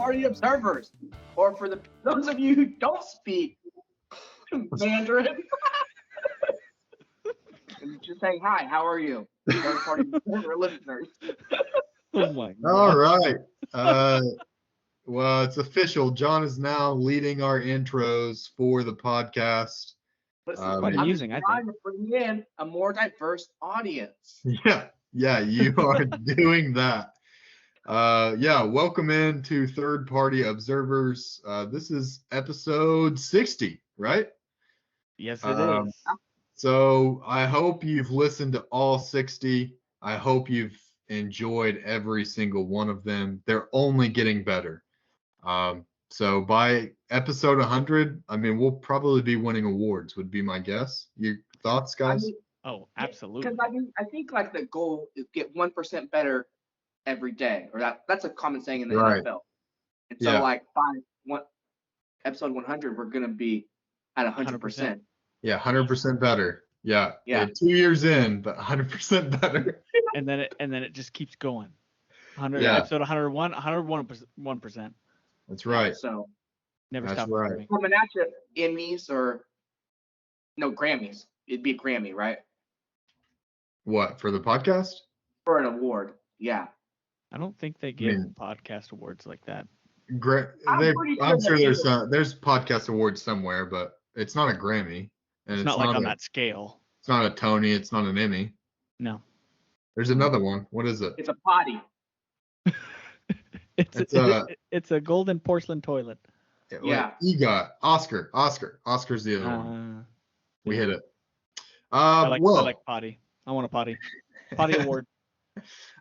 party observers, or for those of you who don't speak Mandarin, just saying hi. How are you, third party observer listeners? Oh my God. All right. Well, it's official. John is now leading our intros for the podcast. Listen, Quite I'm amusing, I trying think. to bring in a more diverse audience. Yeah, you are doing that. Welcome in to Third Party Observers. This is episode 60, right? Yes, it Um, is. So I hope you've listened to all 60. I hope you've enjoyed every single one of them. They're only getting better. So by episode 100, I mean, we'll probably be winning awards, would be my guess. Your thoughts, guys? Oh, absolutely. Because I think like the goal is get 1% better every day, or that's a common saying in the Right. NFL. And so Yeah. like episode 100, we're gonna be at 100%. Yeah, 100% better. Yeah. Yeah. 2 years in, but 100% better. and then it just keeps going. 100 Yeah. episode 101, 101%. That's right. So Never That's stop right. improving. coming at you, Emmys or no Grammys. It'd be a Grammy, right? What, for the podcast? For an award. Yeah. I don't think they give mean- podcast awards like that. I'm pretty I'm sure sure they there's podcast awards somewhere, but it's not a Grammy. And It's not like on that scale. It's not a Tony. It's not an Emmy. No. There's another one. What is it? It's a potty. It's a golden porcelain toilet. Yeah. EGOT. Oscar. Oscar's the other one. We hit it. I like potty. I want a potty. Potty award.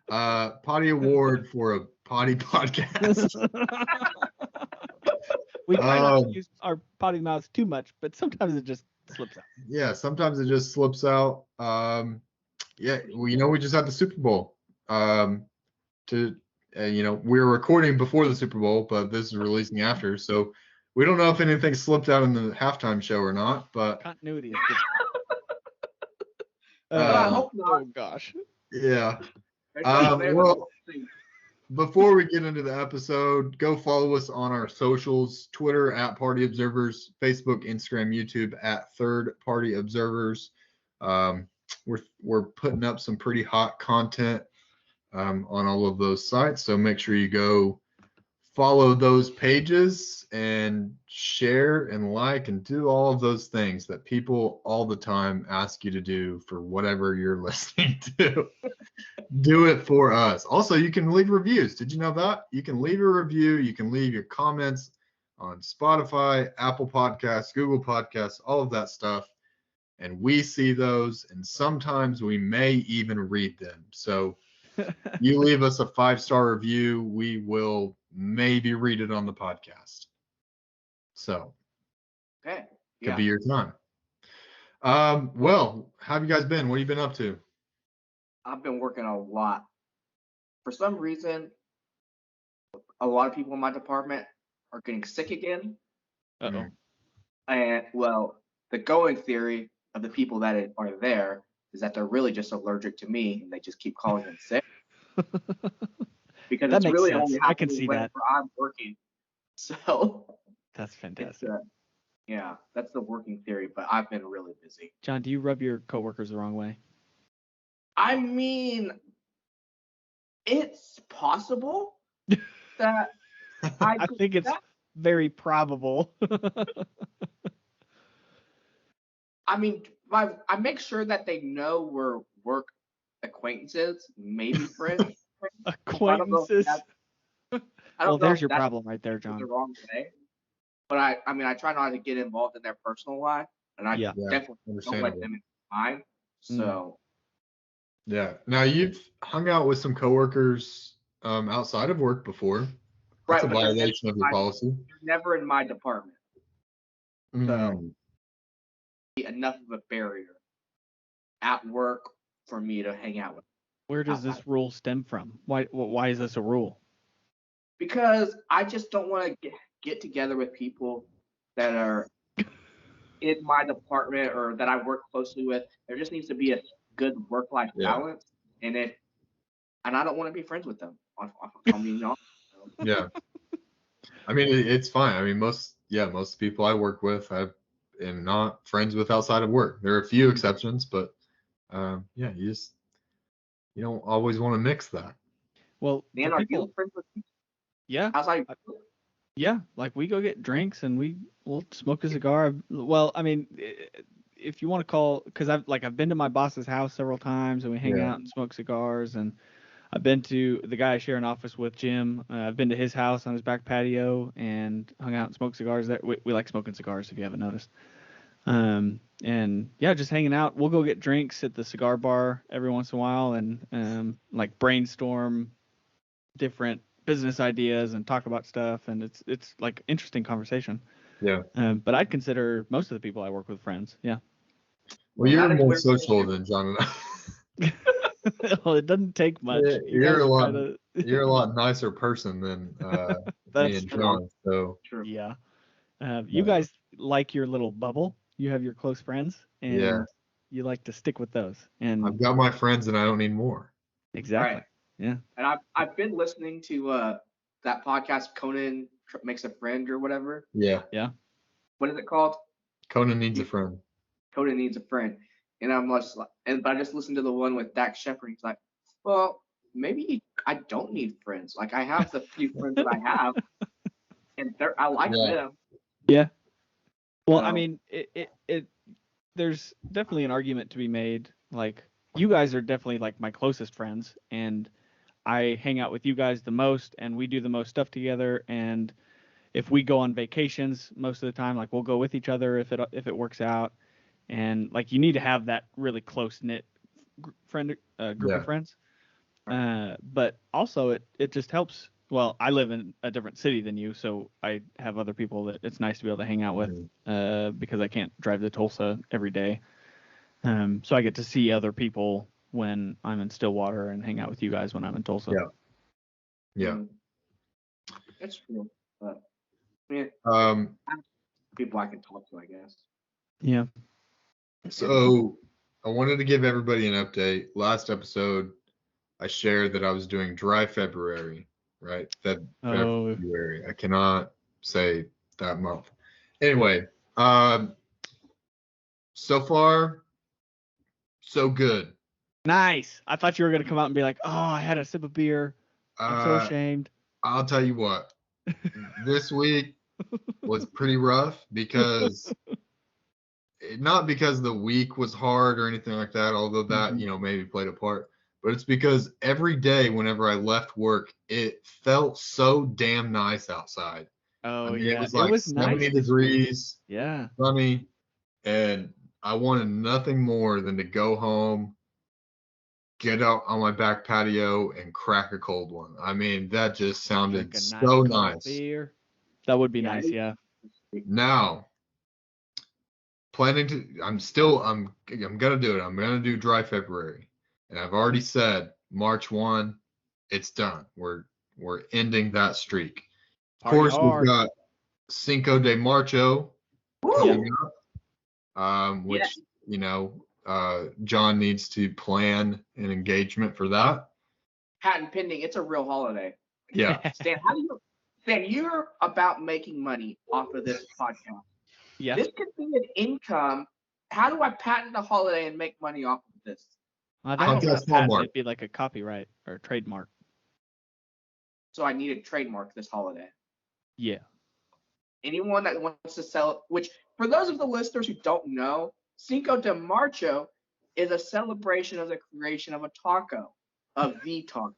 Potty award for a potty podcast. We try not to use our potty mouths too much, but sometimes it just slips out. Yeah, sometimes it just slips out. We just had the Super Bowl. We're recording before the Super Bowl, but this is releasing after, so we don't know if anything slipped out in the halftime show or not. But Continuity is good. I hope not. Oh gosh. yeah. There's Well, before we get into the episode, go follow us on our socials: Twitter at Party Observers, Facebook, Instagram, YouTube at Third Party Observers. We're putting up some pretty hot content on all of those sites, so make sure you go follow those pages and share and like and do all of those things that people all the time ask you to do for whatever you're listening to. Do it for us. Also, you can leave reviews. Did you know that? You can leave a review. You can leave your comments on Spotify, Apple Podcasts, Google Podcasts, all of that stuff. And we see those, and sometimes we may even read them. So you leave us a 5-star review, we will maybe read it on the podcast. So Okay. could be your time. Well, how have you guys been? What have you been up to? I've been working a lot. For some reason, a lot of people in my department are getting sick again. Uh-oh. And well, the going theory of the people that are there is that they're really just allergic to me, and they just keep calling in sick. Because That it's makes really sense. only I can happening see whenever that. I'm working. So That's it's fantastic. that's the working theory. But I've been really busy. John, do you rub your coworkers the wrong way? I mean, it's possible that I think it's very probable. I mean, I make sure that they know we're work acquaintances, maybe friends. Acquaintances. Well, there's your problem right there, The John. wrong way. But I try not to get involved in their personal life, and I definitely don't let Understandable. them in mine. So Yeah. Now you've hung out with some coworkers outside of work before. That's a but they're violation of your policy. they're never in my department. Mm. Enough of a barrier at work for me to hang out with. Where does this rule stem from? Why is this a rule? Because I just don't want to get together with people that are in my department or that I work closely with. There just needs to be a good work-life balance, and I don't want to be friends with them. I mean, Yeah. I mean, it's fine. I mean, most people I work with, I am not friends with outside of work. There are a few exceptions, but yeah, you don't always want to mix that. Well, Man, for are people, you friends with people yeah, outside? yeah, like we go get drinks and we'll smoke a cigar. Well, I mean, if you want to call, because I've been to my boss's house several times and we hang Yeah. out and smoke cigars, and I've been to the guy I share an office with, Jim. I've been to his house on his back patio and hung out and smoked cigars there. We like smoking cigars, if you haven't noticed. And yeah, just hanging out. We'll go get drinks at the cigar bar every once in a while and like brainstorm different business ideas and talk about stuff. And it's like interesting conversation. Yeah. But I'd consider most of the people I work with friends. Yeah. Well, you're Not a more clear social picture. than John and I. Well, it doesn't take much. Yeah, You you're guys a are lot. kinda- You're a lot nicer person than me That's and true. John. So True. Yeah. You Yeah. guys like your little bubble. You have your close friends, and Yeah. you like to stick with those. And I've got my friends, and I don't need more. exactly. Right. Yeah. And I've been listening to that podcast Conan Makes a Friend or whatever. Yeah. Yeah. What is it called? Conan needs a friend. Conan Needs a Friend. And I'm just like, but I just listened to the one with Dax Shepard. He's like, well, maybe I don't need friends. Like I have the few friends that I have, and I like Yeah. them. Yeah. Well, I So- mean, it there's definitely an argument to be made. Like, you guys are definitely like my closest friends, and I hang out with you guys the most, and we do the most stuff together. And if we go on vacations, most of the time, like we'll go with each other if it works out. And like you need to have that really close knit group Yeah. of friends. But also it just helps. Well, I live in a different city than you, so I have other people that it's nice to be able to hang out with because I can't drive to Tulsa every day. So I get to see other people when I'm in Stillwater and hang out with you guys when I'm in Tulsa. Yeah. Yeah. That's true. But yeah, people I can talk to, I guess. Yeah. So I wanted to give everybody an update. Last episode, I shared that I was doing dry February, right? February. I cannot say that month. Anyway, so far, so good. Nice. I thought you were gonna come out and be like, "Oh, I had a sip of beer. I'm so ashamed." I'll tell you what. This week was pretty rough because not because the week was hard or anything like that, although that, maybe played a part, but it's because every day whenever I left work, it felt so damn nice outside. Oh, I mean, yeah. it was like 70 nice. degrees, Yeah. sunny, and I wanted nothing more than to go home, get out on my back patio, and crack a cold one. I mean, that just sounded Drink a so cold nice. beer. That would be Yeah. nice, yeah. Now, I'm gonna do it. I'm gonna do dry February, and I've already said March 1, it's done. We're ending that streak. Of Party course, hard. we've got Cinco de Marcho, Woo! which John needs to plan an engagement for that. Patent pending. It's a real holiday. Yeah. Stan, you're about making money off of this podcast. Yeah. This could be an income. How do I patent a holiday and make money off of this? I don't think know. it's patent, it'd be like a copyright or a trademark. So I need a trademark this holiday. Yeah. Anyone that wants to sell it, which for those of the listeners who don't know, Cinco de Marcho is a celebration of the creation of a taco, of the taco.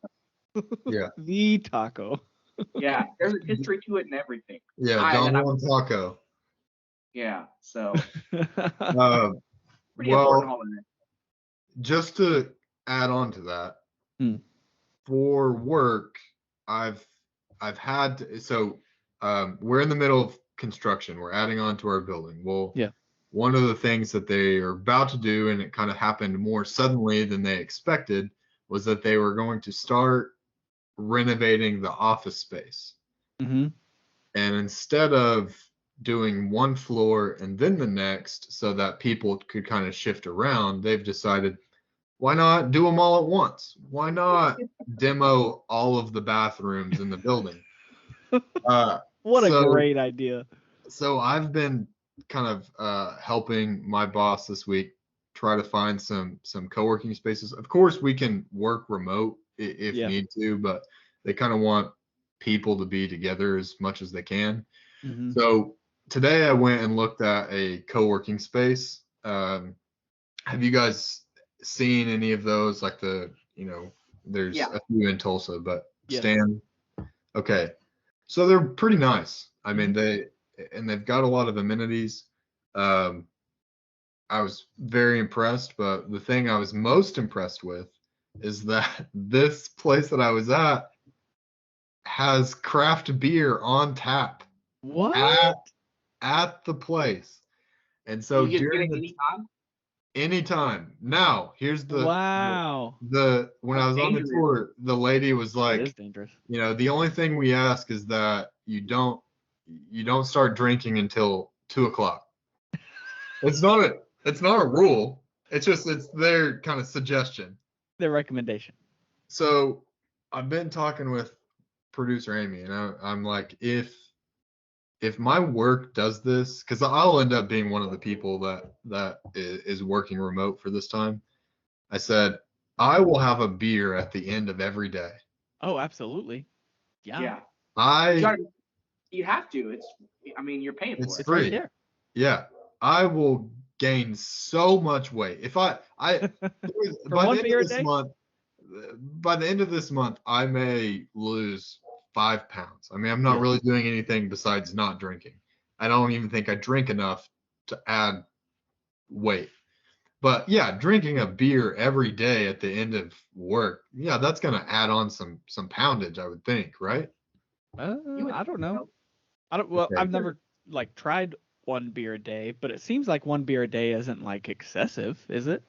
Yeah. The taco. Yeah, there's a history to it and everything. Yeah. Don Juan Taco. Yeah, so pretty Well, important holiday. just to add on to that, for work, I've had we're in the middle of construction. We're adding on to our building. Well, yeah. One of the things that they are about to do, and it kind of happened more suddenly than they expected, was that they were going to start renovating the office space. Mm-hmm. And instead of doing one floor and then the next so that people could kind of shift around, they've decided, why not do them all at once? Why not demo all of the bathrooms in the building? What a So- great idea. So I've been kind of helping my boss this week try to find some co-working spaces. Of course, we can work remote if Yeah. need to, but they kind of want people to be together as much as they can. Mhm. So today I went and looked at a co-working space. Have you guys seen any of those? Like there's Yeah. a few in Tulsa, but Yes. Stan. Okay. So they're pretty nice. I mean, they've got a lot of amenities. Um, I was very impressed, but the thing I was most impressed with is that this place that I was at has craft beer on tap What? at the place. And so You can get during it the anytime. anytime. Now, here's Wow. when I was on the Dangerous. tour, the lady was It like, is dangerous. the only thing we ask is that you don't start drinking until 2 o'clock. It's not a rule. It's their kind of suggestion. Their recommendation. So I've been talking with producer Amy, and I'm like, if my work does this, because I'll end up being one of the people that is working remote for this time. I said, I will have a beer at the end of every day. Oh, absolutely. Yeah. Yeah. I You have to. You're paying for It's it. It's right free. there. Yeah, I will gain so much weight if I by one the end beer a of this day? month. By the end of this month, I may lose 5 pounds. I mean, I'm not Yeah. really doing anything besides not drinking. I don't even think I drink enough to add weight. But yeah, drinking a beer every day at the end of work, yeah, that's gonna add on some poundage, I would think, right? You would I don't think know. so. Well, Okay. I've never like tried one beer a day, but it seems like one beer a day isn't like excessive, is it?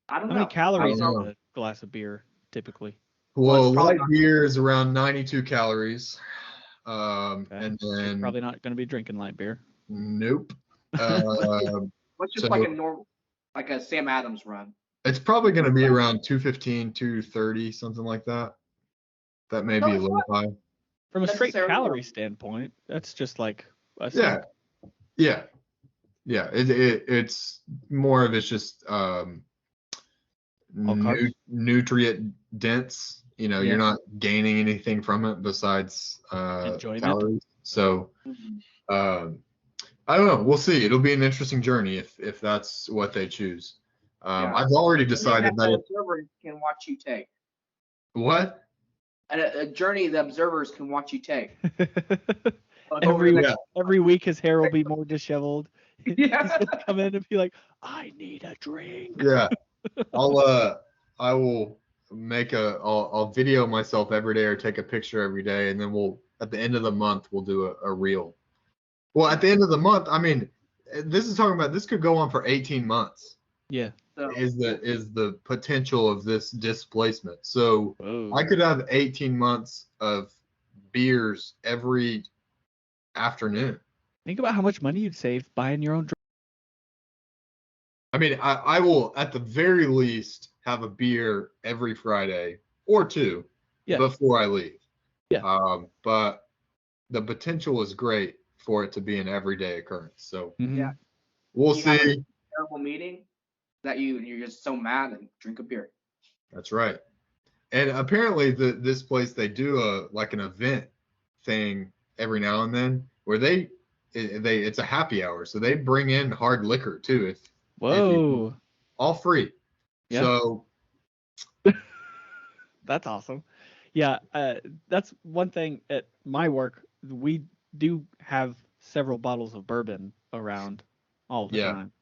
I don't How know. many calories I don't is know. a glass of beer typically? Well, it's probably light not- beer is around 92 calories. Okay. And So you're then probably not going to be drinking light beer. nope. Um, What's just So- like a normal, like a Sam Adams run? It's probably going to be around 215, 230, something like that. That may be a No, it's little high. From a straight necessarily calorie not. standpoint, that's just like a Yeah. snack. Yeah. It's more of it's just All carbs? nutrient dense. Yeah. You're not gaining anything from it besides Enjoyment. calories. So Mhm. I don't know. We'll see. It'll be an interesting journey if that's what they choose. Yeah. I've already decided The that observers can watch you take. what? A journey the observers can watch you take. Like over every the Yeah. next- every week his hair will be more disheveled. Yeah. He's gonna come in and be like, I need a drink. Yeah. I will I'll video myself every day or take a picture every day, and then at the end of the month we'll do a reel. Well, at the end of the month, I mean, this could go on for 18 months. Yeah. So, Is the potential of this displacement. So Whoa. I could have 18 months of beers every afternoon. Think about how much money you'd save buying your own drink. I mean, I will at the very least have a beer every Friday or two Yeah. before I leave. Yeah. But the potential is great for it to be an everyday occurrence. So Mhm. Yeah. we'll You have see. terrible meeting that you're just so mad and drink a beer. That's right. And apparently this place they do like an event thing every now and then where it's a happy hour, so they bring in hard liquor too if Whoa. all free. Yeah. So That's awesome. Yeah, that's one thing at my work. We do have several bottles of bourbon around all the Yeah. time.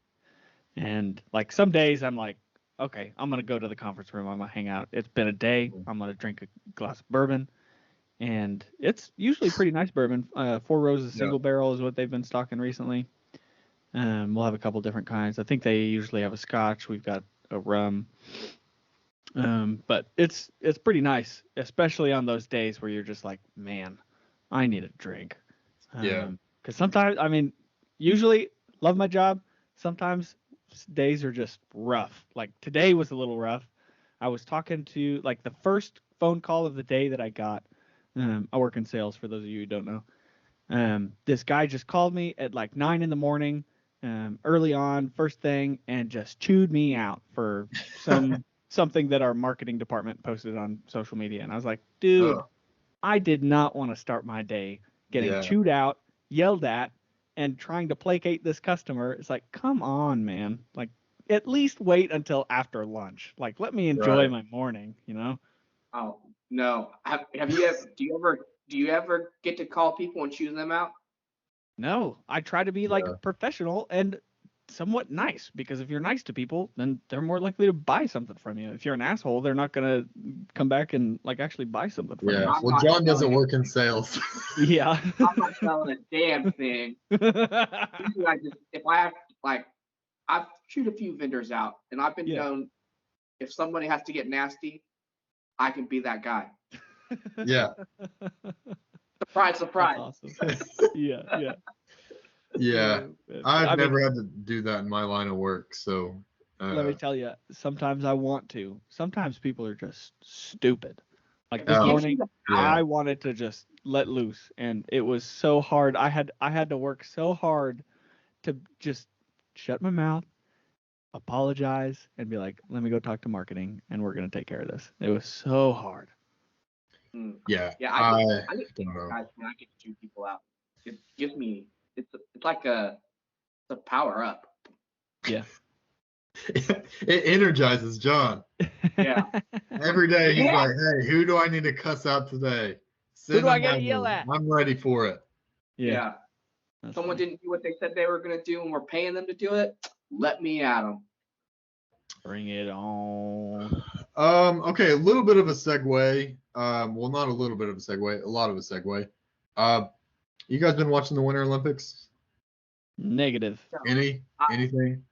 And like some days I'm like, okay, I'm going to go to the conference room. I'm going to hang out. It's been a day. I'm going to drink a glass of bourbon. And it's usually pretty nice bourbon. Four Roses Yeah. single barrel is what they've been stocking recently. We'll have a couple different kinds. I think they usually have a scotch. We've got a rum. But it's pretty nice, especially on those days where you're just like, man, I need a drink. Yeah. Because sometimes, I mean, usually love my job. Sometimes days are just rough. Like today was a little rough. I was talking to like the first phone call of the day that I got I work in sales for those of you who don't know. This guy just called me at like 9 a.m, early on, first thing, and just chewed me out for something that our marketing department posted on social media. And I was like, dude, I did not want to start my day getting chewed out, yelled at, and trying to placate this customer. It's like, come on, man. Like, at least wait until after lunch. Like, let me enjoy my morning, you know? Oh, no. Have you ever, do you ever get to call people and choose them out? No, I try to be like professional and somewhat nice, because if you're nice to people, then they're more likely to buy something from you. If you're an asshole, they're not going to come back and like actually buy something from you. Yeah. Well, John doesn't work in sales. Yeah. I'm not selling a damn thing. Usually if I have, like, I've chewed a few vendors out, and I've been known, if somebody has to get nasty, I can be that guy. Yeah. Surprise, surprise. That's awesome. Yeah. Yeah. I've never had to do that in my line of work. So let me tell you, sometimes I want to. Sometimes people are just stupid. Like this morning, I wanted to just let loose, and it was so hard. I had to work so hard to just shut my mouth, apologize, and be like, let me go talk to marketing, and we're going to take care of this. It was so hard. Yeah. I get guys when I get to chew people out. It gives me, it's like a power up. Yeah. It energizes John. Yeah. Every day he's like, hey, who do I need to cuss out today? Who do I got to yell at? I'm ready for it. Yeah. Someone didn't do what they said they were going to do, and we're paying them to do it. Let me at them. Bring it on. Okay, a little bit of a segue. Well, not a little bit of a segue, a lot of a segue. You guys been watching the Winter Olympics? Negative. Anything?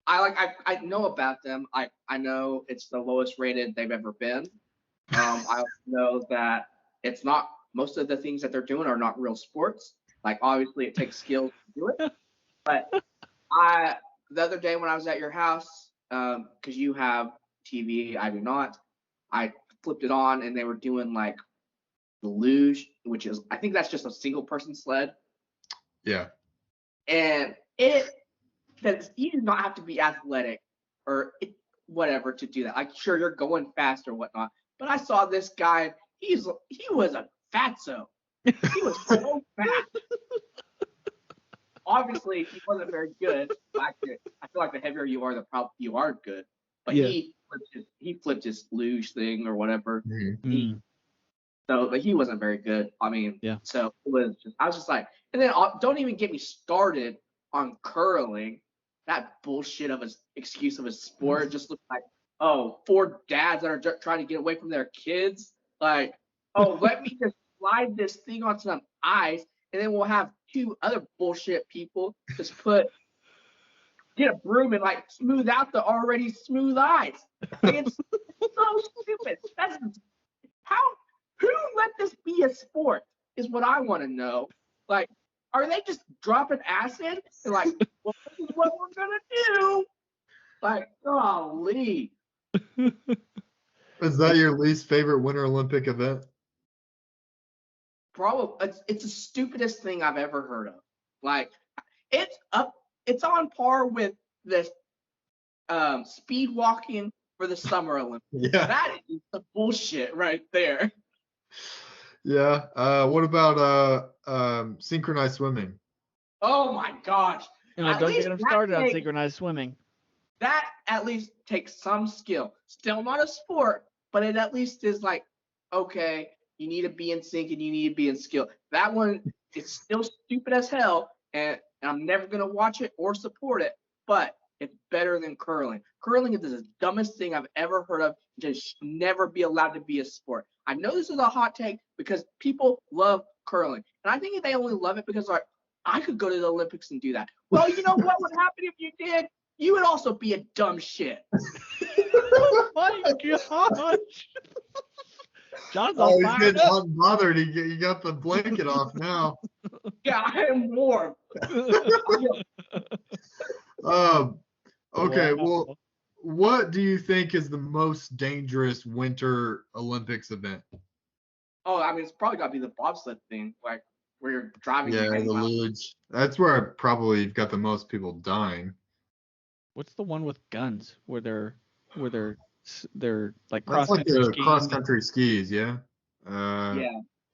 I know about them. I know it's the lowest rated they've ever been. I also know that it's not, most of the things that they're doing are not real sports. Like, obviously it takes skills to do it. But the other day when I was at your house, because you have TV, I do not, I flipped it on, and they were doing like the luge, which is, I think that's just a single person sled. Yeah. And you do not have to be athletic or whatever to do that. Like, sure, you're going fast or whatnot, but I saw this guy. He was a fatso. He was so fat. Obviously, he wasn't very good. I feel like the heavier you are, the probably you are good. But he flipped his luge thing or whatever. Mm-hmm. But he wasn't very good. I mean, so it was just, I was just like, and then don't even get me started on curling. That bullshit of an excuse of a sport just looks like, four dads that are just trying to get away from their kids. Like, let me just slide this thing on some ice, and then we'll have two other bullshit people just get a broom and like smooth out the already smooth ice. Like, it's so stupid. Who let this be a sport is what I want to know. Like, are they just dropping acid and like, well, this is what we're gonna do? Like, golly. Is that your least favorite Winter Olympic event? Probably. It's the stupidest thing I've ever heard of. Like, it's on par with the speed walking for the Summer Olympics. Yeah. That is the bullshit right there. Yeah. What about synchronized swimming? Oh my gosh. Don't get them started on synchronized swimming. That at least takes some skill. Still not a sport, but it at least is like, okay, you need to be in sync and you need to be in skill. That one is still stupid as hell, and I'm never going to watch it or support it, but it's better than curling. Curling is the dumbest thing I've ever heard of. It should never be allowed to be a sport. I know this is a hot take because people love curling, and I think they only love it because, like, I could go to the Olympics and do that. Well, you know what would happen if you did? You would also be a dumb shit. Oh my gosh. John's all he's fired getting up. unbothered. He got the blanket off now. Yeah, I am warm. Okay, well, what do you think is the most dangerous Winter Olympics event? Oh, I mean, it's probably got to be the bobsled thing, like where you're driving Yeah, behind the miles. luge. That's where probably you've got the most people dying. What's the one with guns where they're like That's cross like country the cross skiing? country skis, yeah. Yeah, I don't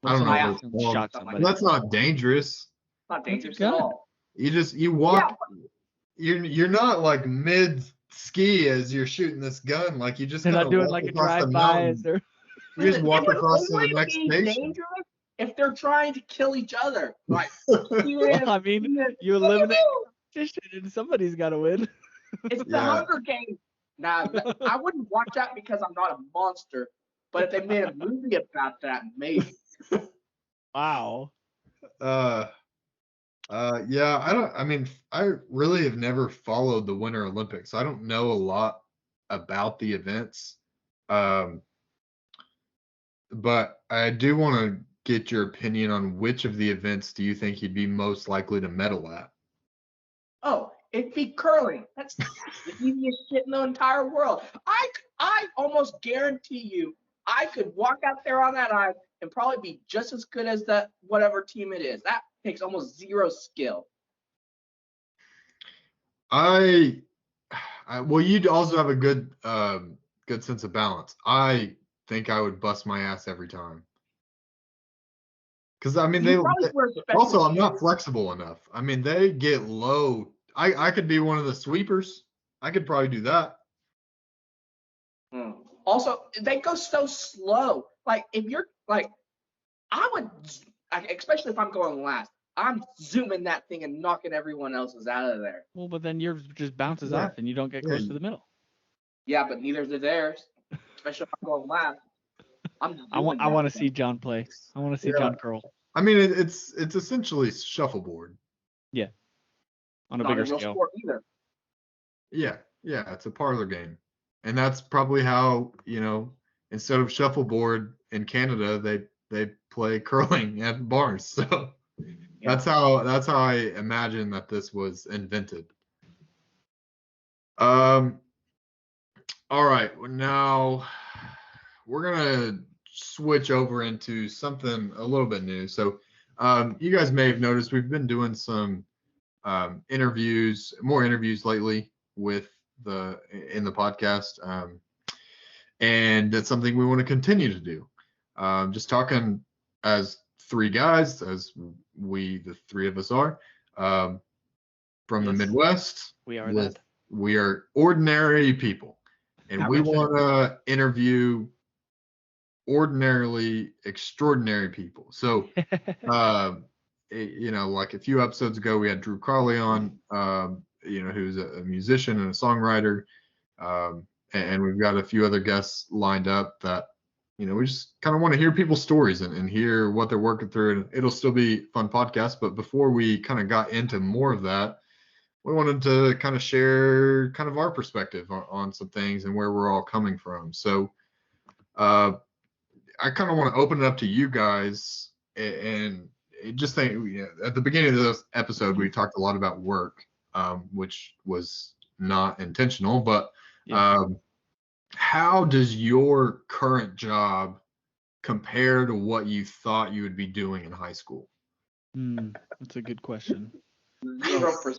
know Somebody what it's accidentally called. shot something like somebody. Well, that's not dangerous. not That's a dangerous at gun. all. You Yeah, walk. You're not like mid ski as you're shooting this gun. Like you just They're kind not of doing walk like a across the drive-by as mountain. they're. You just listen, walk it would across to the only next be station. dangerous if they're trying to kill each other. Like, Well, I mean, you eliminate competition, and somebody's got to win. it's the Yeah. Hunger Games. Now, I wouldn't watch that because I'm not a monster. But if they made a movie about that, maybe. Wow. Yeah, I mean, I really have never followed the Winter Olympics. I don't know a lot about the events. Um, but I do want to get your opinion on which of the events do you think you'd be most likely to medal at? Oh, it'd be curling. That's the easiest shit in the entire world. I almost guarantee you, I could walk out there on that ice and probably be just as good as that whatever team it is. That takes almost zero skill. Well, you'd also have a good sense of balance. I think I would bust my ass every time. Because I mean, You probably wear special also I'm not shoes. flexible enough. I mean, they get low. I could be one of the sweepers. I could probably do that. Also, they go so slow. Like if you're like, I would, especially if I'm going last. I'm zooming that thing and knocking everyone else's out of there. Well, but then yours just bounces Yeah. off, and you don't get close to the middle. Yeah, but neither do theirs. Especially if I'm going last. I want to see John play. I want to see Yeah. John curl. I mean, it's essentially shuffleboard. Yeah. On a Not bigger a real scale. sport either. Yeah, it's a parlor game, and that's probably how instead of shuffleboard in Canada, they play curling at bars. So Yeah. that's how I imagine that this was invented. All right, now we're gonna switch over into something a little bit new. So you guys may have noticed we've been doing some more interviews lately in the podcast, and that's something we want to continue to do. Just talking as three guys, as the three of us are, from the Yes. Midwest. We are that. We are ordinary people, and we want to interview ordinarily extraordinary people. So, like a few episodes ago, we had Drew Carley on, who's a musician and a songwriter. And we've got a few other guests lined up that, we just kind of want to hear people's stories and hear what they're working through. And it'll still be a fun podcast. But before we kind of got into more of that, we wanted to kind of share kind of our perspective on some things and where we're all coming from. So I kind of want to open it up to you guys and just think, at the beginning of this episode, we talked a lot about work, which was not intentional, but how does your current job compare to what you thought you would be doing in high school? That's a good question. 0%.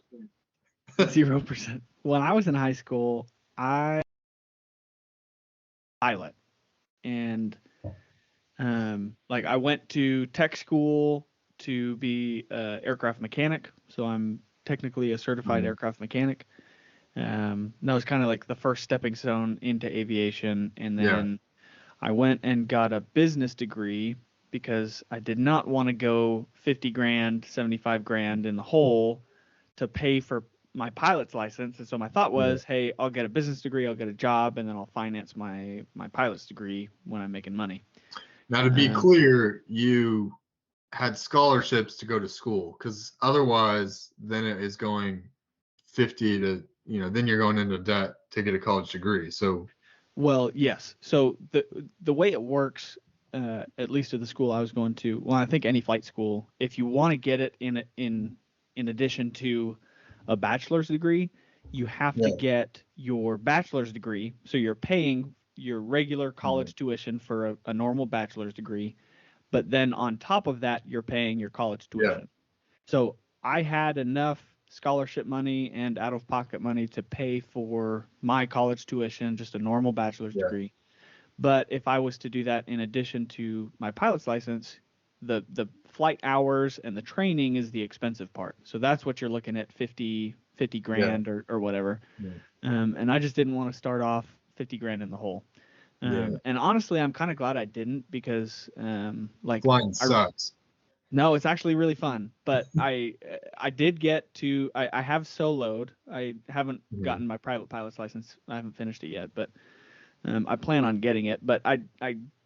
0%. When I was in high school, I pilot, and I went to tech school to be an aircraft mechanic, so I'm technically a certified aircraft mechanic. That was kind of like the first stepping stone into aviation, and then I went and got a business degree because I did not want to go 50 grand, 75 grand in the hole to pay for my pilot's license. And so my thought was, hey, I'll get a business degree, I'll get a job, and then I'll finance my pilot's degree when I'm making money. Now, to be clear, you had scholarships to go to school, because otherwise then it is going 50 to, then you're going into debt to get a college degree. So, well, yes. So the way it works, at least at the school I was going to, well, I think any flight school, if you want to get it in addition to a bachelor's degree, you have to get your bachelor's degree. So you're paying your regular college tuition for a normal bachelor's degree, but then on top of that, you're paying your college tuition. So I had enough scholarship money and out-of-pocket money to pay for my college tuition, just a normal bachelor's degree. But if I was to do that in addition to my pilot's license, the flight hours and the training is the expensive part. So that's what you're looking at, 50 grand or whatever. Yeah. And I just didn't want to start off 50 grand in the hole. And honestly, I'm kind of glad I didn't, because like Flying sucks. no, it's actually really fun. But I did get to, I have soloed. I haven't gotten my private pilot's license. I haven't finished it yet, but I plan on getting it. But I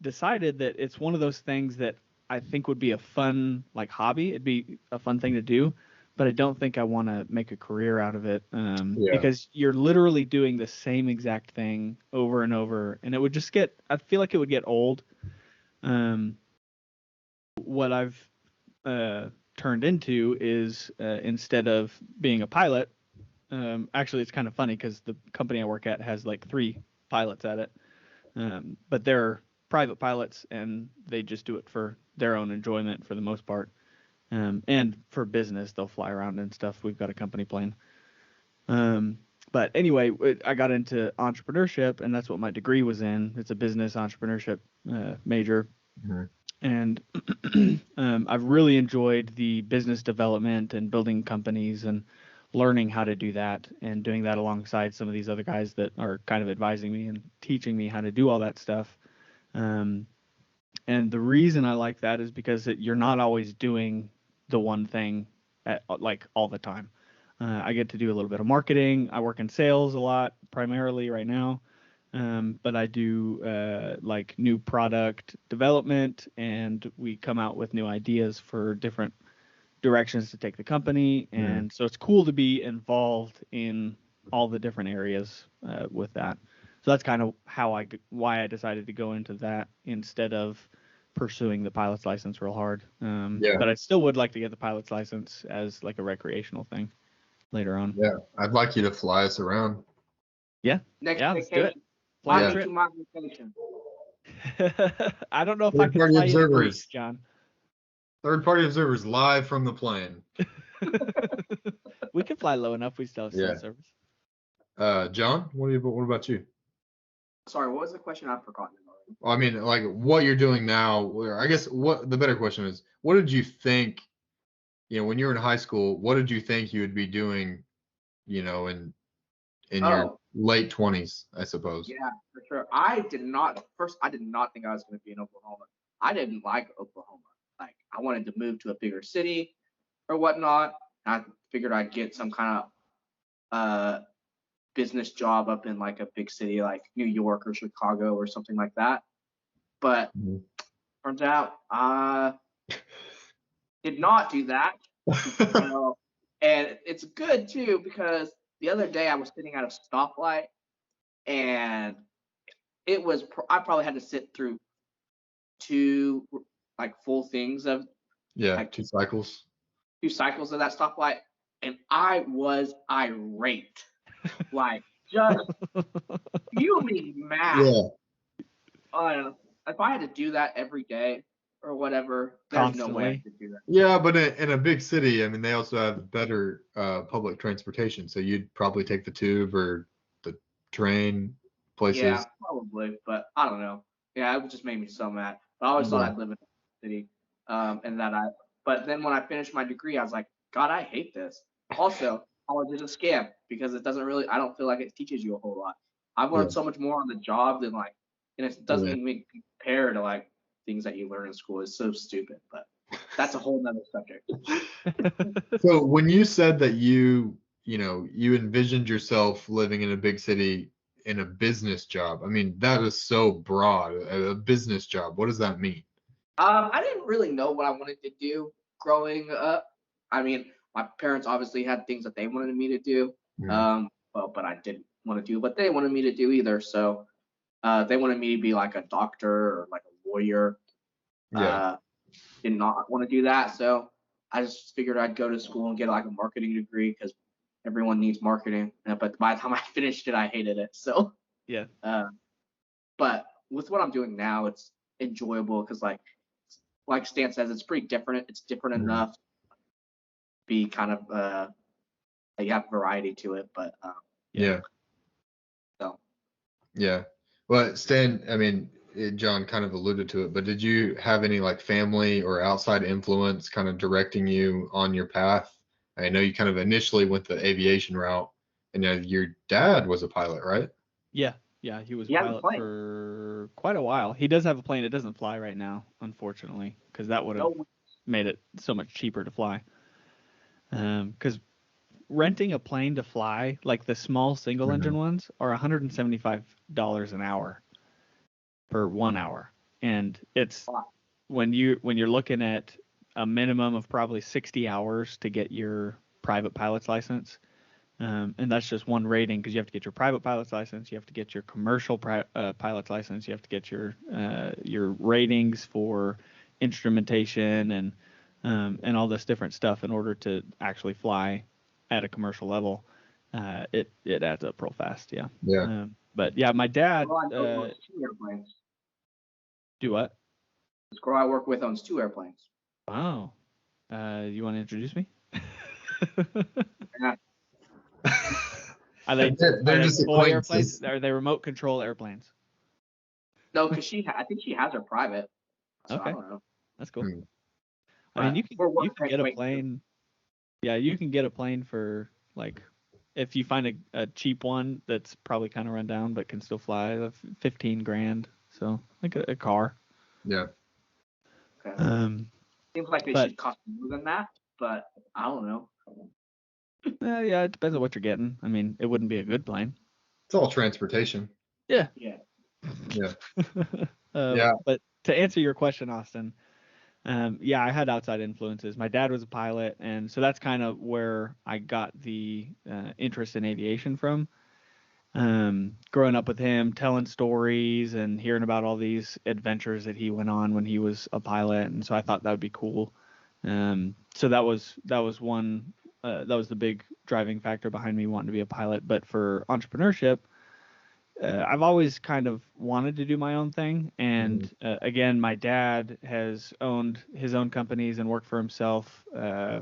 decided that it's one of those things that I think would be a fun like hobby. It'd be a fun thing to do, but I don't think I want to make a career out of it, because you're literally doing the same exact thing over and over, and it would just get, I feel like it would get old. What I've turned into is instead of being a pilot, actually it's kind of funny because the company I work at has like 3 pilots at it, but they're private pilots and they just do it for their own enjoyment for the most part. And for business, they'll fly around and stuff. We've got a company plane. But anyway, I got into entrepreneurship, and that's what my degree was in. It's a business entrepreneurship major. And I've really enjoyed the business development and building companies and learning how to do that, and doing that alongside some of these other guys that are kind of advising me and teaching me how to do all that stuff. And the reason I like that is because you're not always doing the one thing like all the time. I get to do a little bit of marketing. I work in sales a lot, primarily right now. But I do like new product development, and we come out with new ideas for different directions to take the company. And so it's cool to be involved in all the different areas with that. So that's kind of why I decided to go into that instead of pursuing the pilot's license real hard. But I still would like to get the pilot's license as like a recreational thing later on. Yeah, I'd like you to fly us around. Yeah. Next Let's do it. Fly Trip. to my vacation. I don't know if I can Third-party fly you to observers. Greece, John. Third-party observers live from the plane. We can fly low enough. We still have cell service. John, what about you? Sorry, what was the question? I've forgotten it already. Well, I mean, like what you're doing now. I guess what the better question is, what did you think? When you were in high school, what did you think you would be doing? In your late 20s, I suppose. Yeah, for sure. I did not think I was going to be in Oklahoma. I didn't like Oklahoma. Like, I wanted to move to a bigger city or whatnot. I figured I'd get some kind of business job up in like a big city like New York or Chicago or something like that. But turns out I did not do that. And it's good too, because the other day I was sitting at a stoplight, and I probably had to sit through 2 like full things of like 2 cycles. 2 cycles of that stoplight, and I was irate, like just fuming mad. If I had to do that every day or whatever, there's no way I could do that. Yeah, but in a big city, I mean, they also have better public transportation, so you'd probably take the tube or the train places. Yeah, probably, but I don't know. Yeah, it just made me so mad. But I always thought I'd live in a city, but then when I finished my degree, I was like, God, I hate this. Also, college is a scam, because I don't feel like it teaches you a whole lot. I've learned so much more on the job than and it doesn't even compare to like things that you learn in school. It's so stupid, but that's a whole nother subject. So when you said that you envisioned yourself living in a big city in a business job, I mean, that is so broad. A business job, what does that mean? I didn't really know what I wanted to do growing up. I mean, my parents obviously had things that they wanted me to do, but I didn't want to do what they wanted me to do either. So they wanted me to be like a doctor or like a lawyer. Did not want to do that, so I just figured I'd go to school and get like a marketing degree, because everyone needs marketing. But by the time I finished it, I hated it. So but with what I'm doing now, it's enjoyable, because like like Stan says, it's pretty different. It's different Mhm. enough to be kind of you have variety to it, but Yeah. so Yeah. Well, Stan, I mean, John kind of alluded to it, but did you have any like family or outside influence kind of directing you on your path? I know you kind of initially went the aviation route, and your dad was a pilot, right? Yeah, he was a he has a pilot plane. for quite a while. He does have a plane. It doesn't fly right now, unfortunately, because that would have No, made it so much cheaper to fly. Because renting a plane to fly, like the small single engine ones, are $175 an hour for 1 hour, and it's Wow. when you're looking at a minimum of probably 60 hours to get your private pilot's license. And that's just one rating because you have to get your private pilot's license, you have to get your commercial pilot's license, you have to get your ratings for instrumentation and all this different stuff in order to actually fly at a commercial level. It adds up real fast, yeah. Yeah. But yeah, my dad Girl I know owns 2 airplanes. do what? This girl I work with owns 2 airplanes. Oh, you want to introduce me? Yeah. Are they They're just toy airplanes? acquaintances. Are they remote control airplanes? No, because I think she has her private. So Okay. I don't know. That's cool. Hmm. I mean, We're you working can get a acquaintances. plane. Yeah, you can get a plane for like if you find a cheap one that's probably kind of run down but can still fly, 15 grand. So like a car. Yeah. Okay. Seems like they but should cost more than that, but I don't know. yeah, it depends on what you're getting. I mean, it wouldn't be a good plane. It's all transportation. Yeah. Yeah. Yeah. Yeah. But to answer your question, Austin, yeah, I had outside influences. My dad was a pilot, and so that's kind of where I got the interest in aviation from. Growing up with him, telling stories and hearing about all these adventures that he went on when he was a pilot, and so I thought that would be cool. So that was one that was the big driving factor behind me wanting to be a pilot. But for entrepreneurship, I've always kind of wanted to do my own thing. And again, my dad has owned his own companies and worked for himself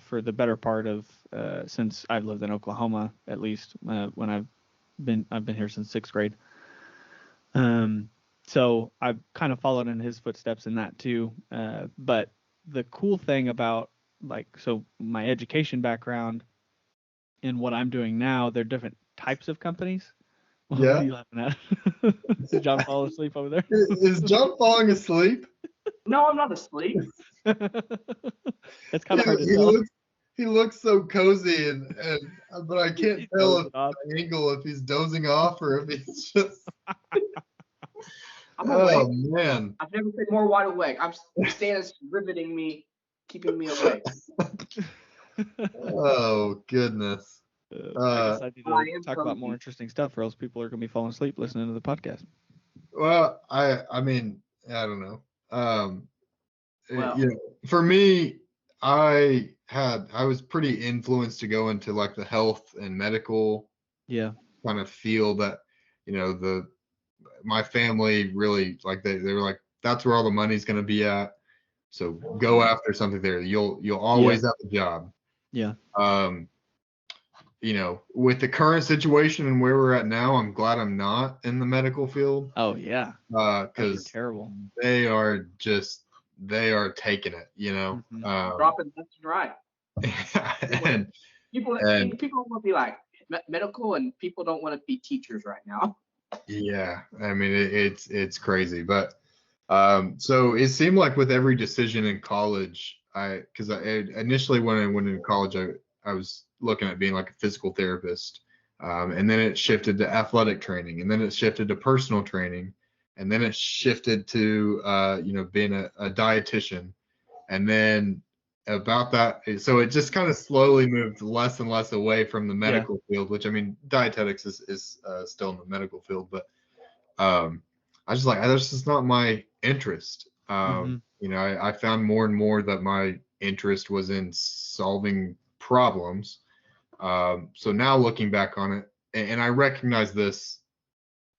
for the better part of since I've lived in Oklahoma, at least when I've been here since 6th grade. So I've kind of followed in his footsteps in that too. But the cool thing about so my education background and what I'm doing now, they're different types of companies. What Yeah. are you laughing at? Did John fall asleep over there? Is John falling asleep? No, I'm not asleep. It's kind of hard to tell. He looks so cozy and but I can't He's tell dozing off. the angle if he's dozing off or if he's just I'm oh awake. man. I've never been more wide awake. Stan's riveting me, keeping me awake. Oh goodness. I guess I need I to am talk about more cozy. interesting stuff, or else people are gonna be falling asleep listening to the podcast. Well, I mean, I don't know. Well, You know, for me, I was pretty influenced to go into like the health and medical Yeah. kind of field that, you know, my family really like they were like, that's where all the money's gonna be at. So go after something there. You'll always have a job. Yeah. You know, with the current situation and where we're at now, I'm glad I'm not in the medical field. Oh yeah. Those are Because terrible. they are taking it, you know. Mhm. dropping left and right. And People don't want to be like medical, and people don't want to be teachers right now. yeah, I mean it's crazy, but so it seemed like with every decision in college, because initially when I went into college, I was looking at being like a physical therapist, and then it shifted to athletic training, and then it shifted to personal training, and then it shifted to you know, being a dietitian, and then about that, so it just kind of slowly moved less and less away from the medical field, which I mean dietetics is still in the medical field, but I was just like, that's just not my interest. You know, I found more and more that my interest was in solving problems. So now looking back on it, and I recognize this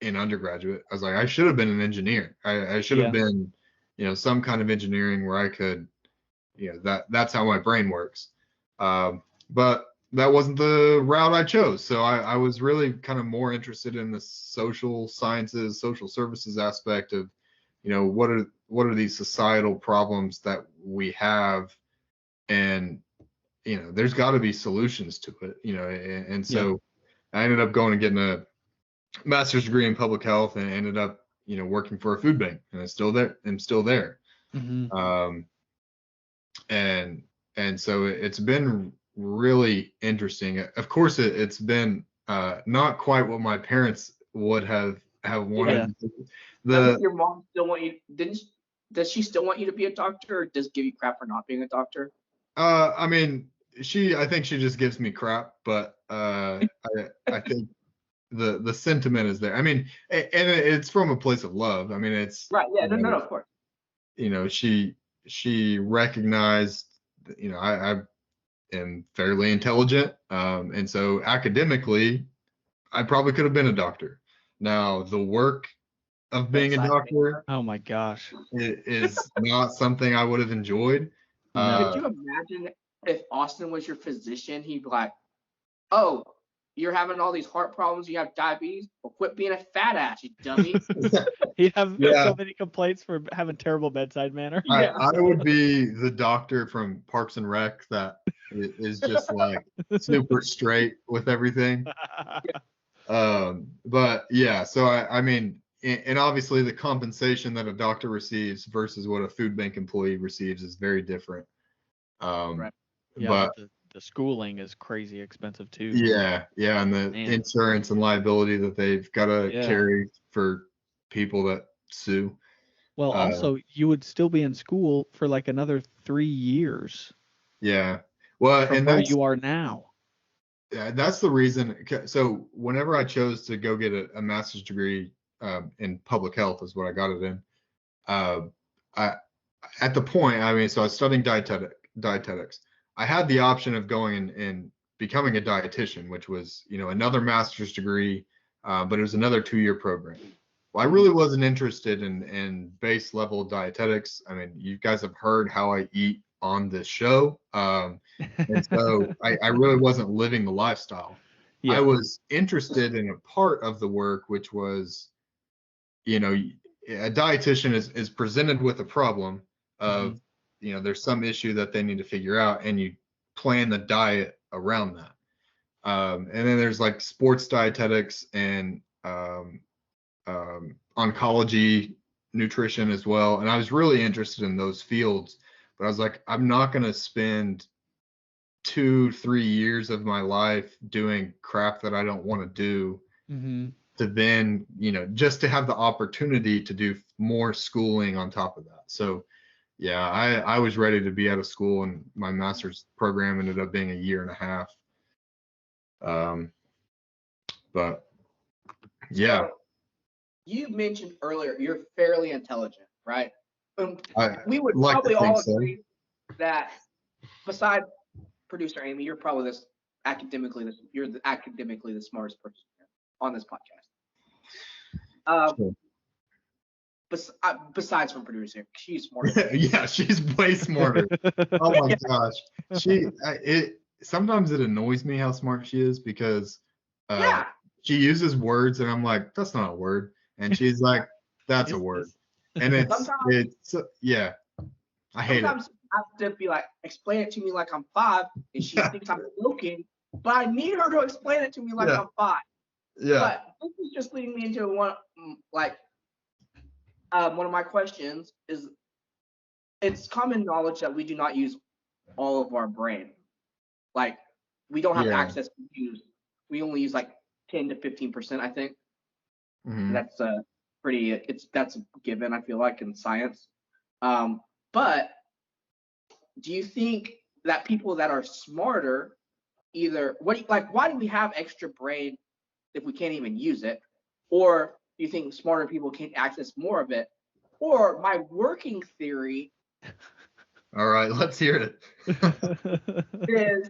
in undergraduate, I was like, I should have been an engineer. I should have been, some kind of engineering where I could, that's how my brain works. But that wasn't the route I chose. So I was really kind of more interested in the social sciences, social services aspect of, what are these societal problems that we have, and there's got to be solutions to it, and so I ended up going and getting a master's degree in public health, and ended up working for a food bank, and I'm still there. Mm-hmm. And so it's been really interesting. Of course, it's been not quite what my parents would have wanted. Does your mom still want you? Does she still want you to be a doctor, or does give you crap for not being a doctor? I mean, I think she just gives me crap, but I think the sentiment is there. I mean, and it's from a place of love. I mean, it's right. Yeah. No, of course. She recognized, I am fairly intelligent, and so academically, I probably could have been a doctor. Now, the work of being a doctor, oh my gosh, is not something I would have enjoyed. No. Could you imagine if Austin was your physician? He'd be like, "Oh, you're having all these heart problems. You have diabetes. Well, quit being a fat ass, you dummy." He'd have so many complaints for having terrible bedside manner. I would be the doctor from Parks and Rec that is just like super straight with everything. But yeah, so I mean, and obviously the compensation that a doctor receives versus what a food bank employee receives is very different. Right. Yeah, but the schooling is crazy expensive too. Yeah, and the insurance and liability that they've got to carry for people that sue. Well, also you would still be in school for like another 3 years. Yeah. Well, and where you are now. Yeah, that's the reason. So whenever I chose to go get a master's degree in public health is what I got it in. At the point, I mean, so I was studying dietetics. I had the option of going and becoming a dietitian, which was, another master's degree, but it was another 2-year program. Well, I really wasn't interested in base level dietetics. I mean, you guys have heard how I eat on this show. And so I really wasn't living the lifestyle. I was interested in a part of the work, which was, a dietitian is presented with a problem of, there's some issue that they need to figure out, and you plan the diet around that. And then there's like sports dietetics and oncology nutrition as well. And I was really interested in those fields, but I was like, I'm not going to spend 2-3 years of my life doing crap that I don't want to do to then, just to have the opportunity to do more schooling on top of that. So yeah, I was ready to be out of school, and my master's program ended up being 1.5 years. But yeah. So, you mentioned earlier you're fairly intelligent, right? We would like probably all agree that besides producer Amy, you're probably academically the smartest person on this podcast. Sure. Besides from producer, she's smarter. Yeah, she's way smarter. Oh my gosh, sometimes it annoys me how smart she is, because she uses words and I'm like, that's not a word, and she's like, that's a word, and I hate it. Sometimes I have to be like, explain it to me like I'm 5, and she thinks I'm joking, but I need her to explain it to me like I'm 5. Yeah. But this is just leading me into one of my questions is, it's common knowledge that we do not use all of our brain. Like, we don't have access to use. We only use like 10 to 15%, I think. That's that's a given, I feel like, in science. But do you think that people that are smarter, why do we have extra brain if we can't even use it? Or do you think smarter people can access more of it? Or my working theory. All right, let's hear it. Is,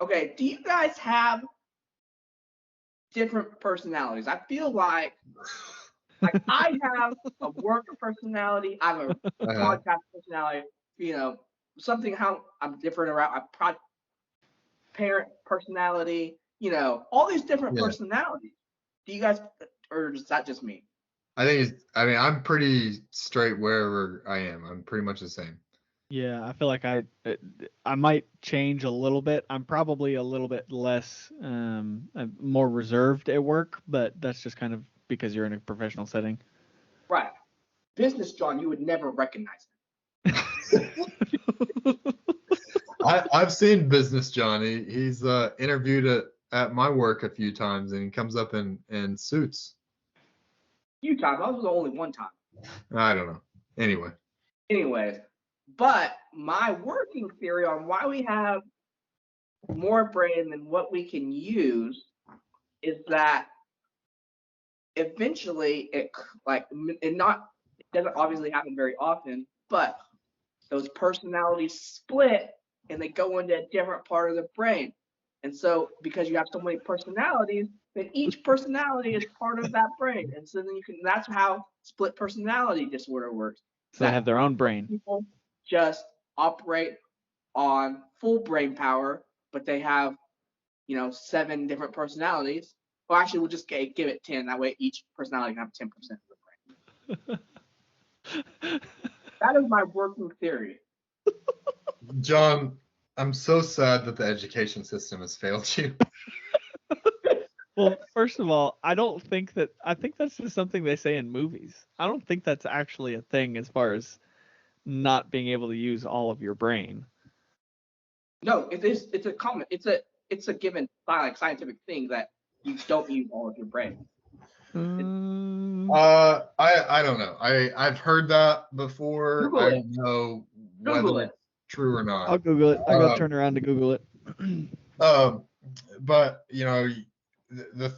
okay, do you guys have different personalities? I feel like Like I have a worker personality, I have a Uh-huh. podcast personality, something how I'm different around a parent personality, all these different Yeah. personalities. Do you guys, or is that just me? I mean, I'm pretty straight wherever I am. I'm pretty much the same. Yeah, I feel like I might change a little bit. I'm probably a little bit less more reserved at work, but that's just kind of because you're in a professional setting. Right. Business John, you would never recognize I've seen Business Johnny. He's interviewed at my work a few times, and he comes up in suits. few times. I was the only one time. I don't know. Anyway, Anyways, but my working theory on why we have more brain than what we can use is that eventually it doesn't obviously happen very often, but those personalities split and they go into a different part of the brain. And so because you have so many personalities, then each personality is part of that brain. And so then that's how split personality disorder works. So they have their own brain. People just operate on full brain power, but they have, 7 different personalities. Well, actually, we'll just give it 10. That way, each personality can have 10% of the brain. That is my working theory. John, I'm so sad that the education system has failed you. Well, first of all, I think that's just something they say in movies. I don't think that's actually a thing as far as not being able to use all of your brain. No, it is. It's a common. It's a given scientific thing that you don't use all of your brain. I don't know. I've heard that before. Google I it. don't know Google whether it. it's true or not. I'll Google it. I gotta turn around to Google it. But the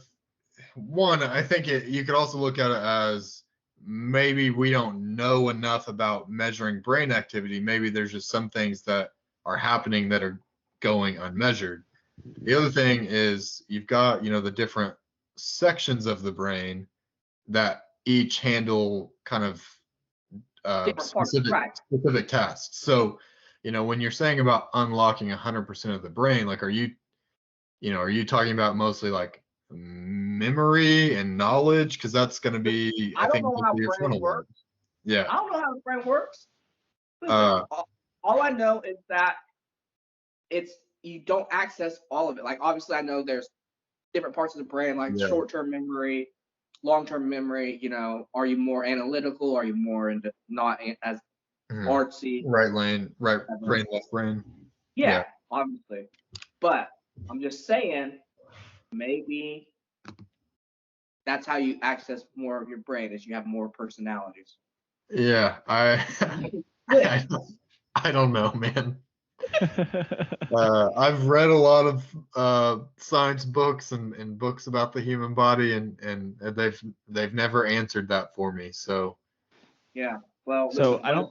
one, I think you could also look at it as maybe we don't know enough about measuring brain activity. Maybe there's just some things that are happening that are going unmeasured. The other thing is you've got, the different sections of the brain that each handle kind of Different parts, right. specific tasks. So, when you're saying about unlocking 100% of the brain, like, are you talking about mostly like memory and knowledge? Because that's going to be, I don't think, know how your brain frontal lobe. works. Yeah. I don't know how the brain works. Listen, all I know is that you don't access all of it. Like obviously, I know there's different parts of the brain, like short-term memory, long-term memory. Are you more analytical? Are you more into not as artsy? Right brain, left brain. Yeah, obviously. But I'm just saying, maybe that's how you access more of your brain, is you have more personalities. Yeah, I don't know, man. I've read a lot of science books and books about the human body, and they've never answered that for me. So yeah, well, so listen,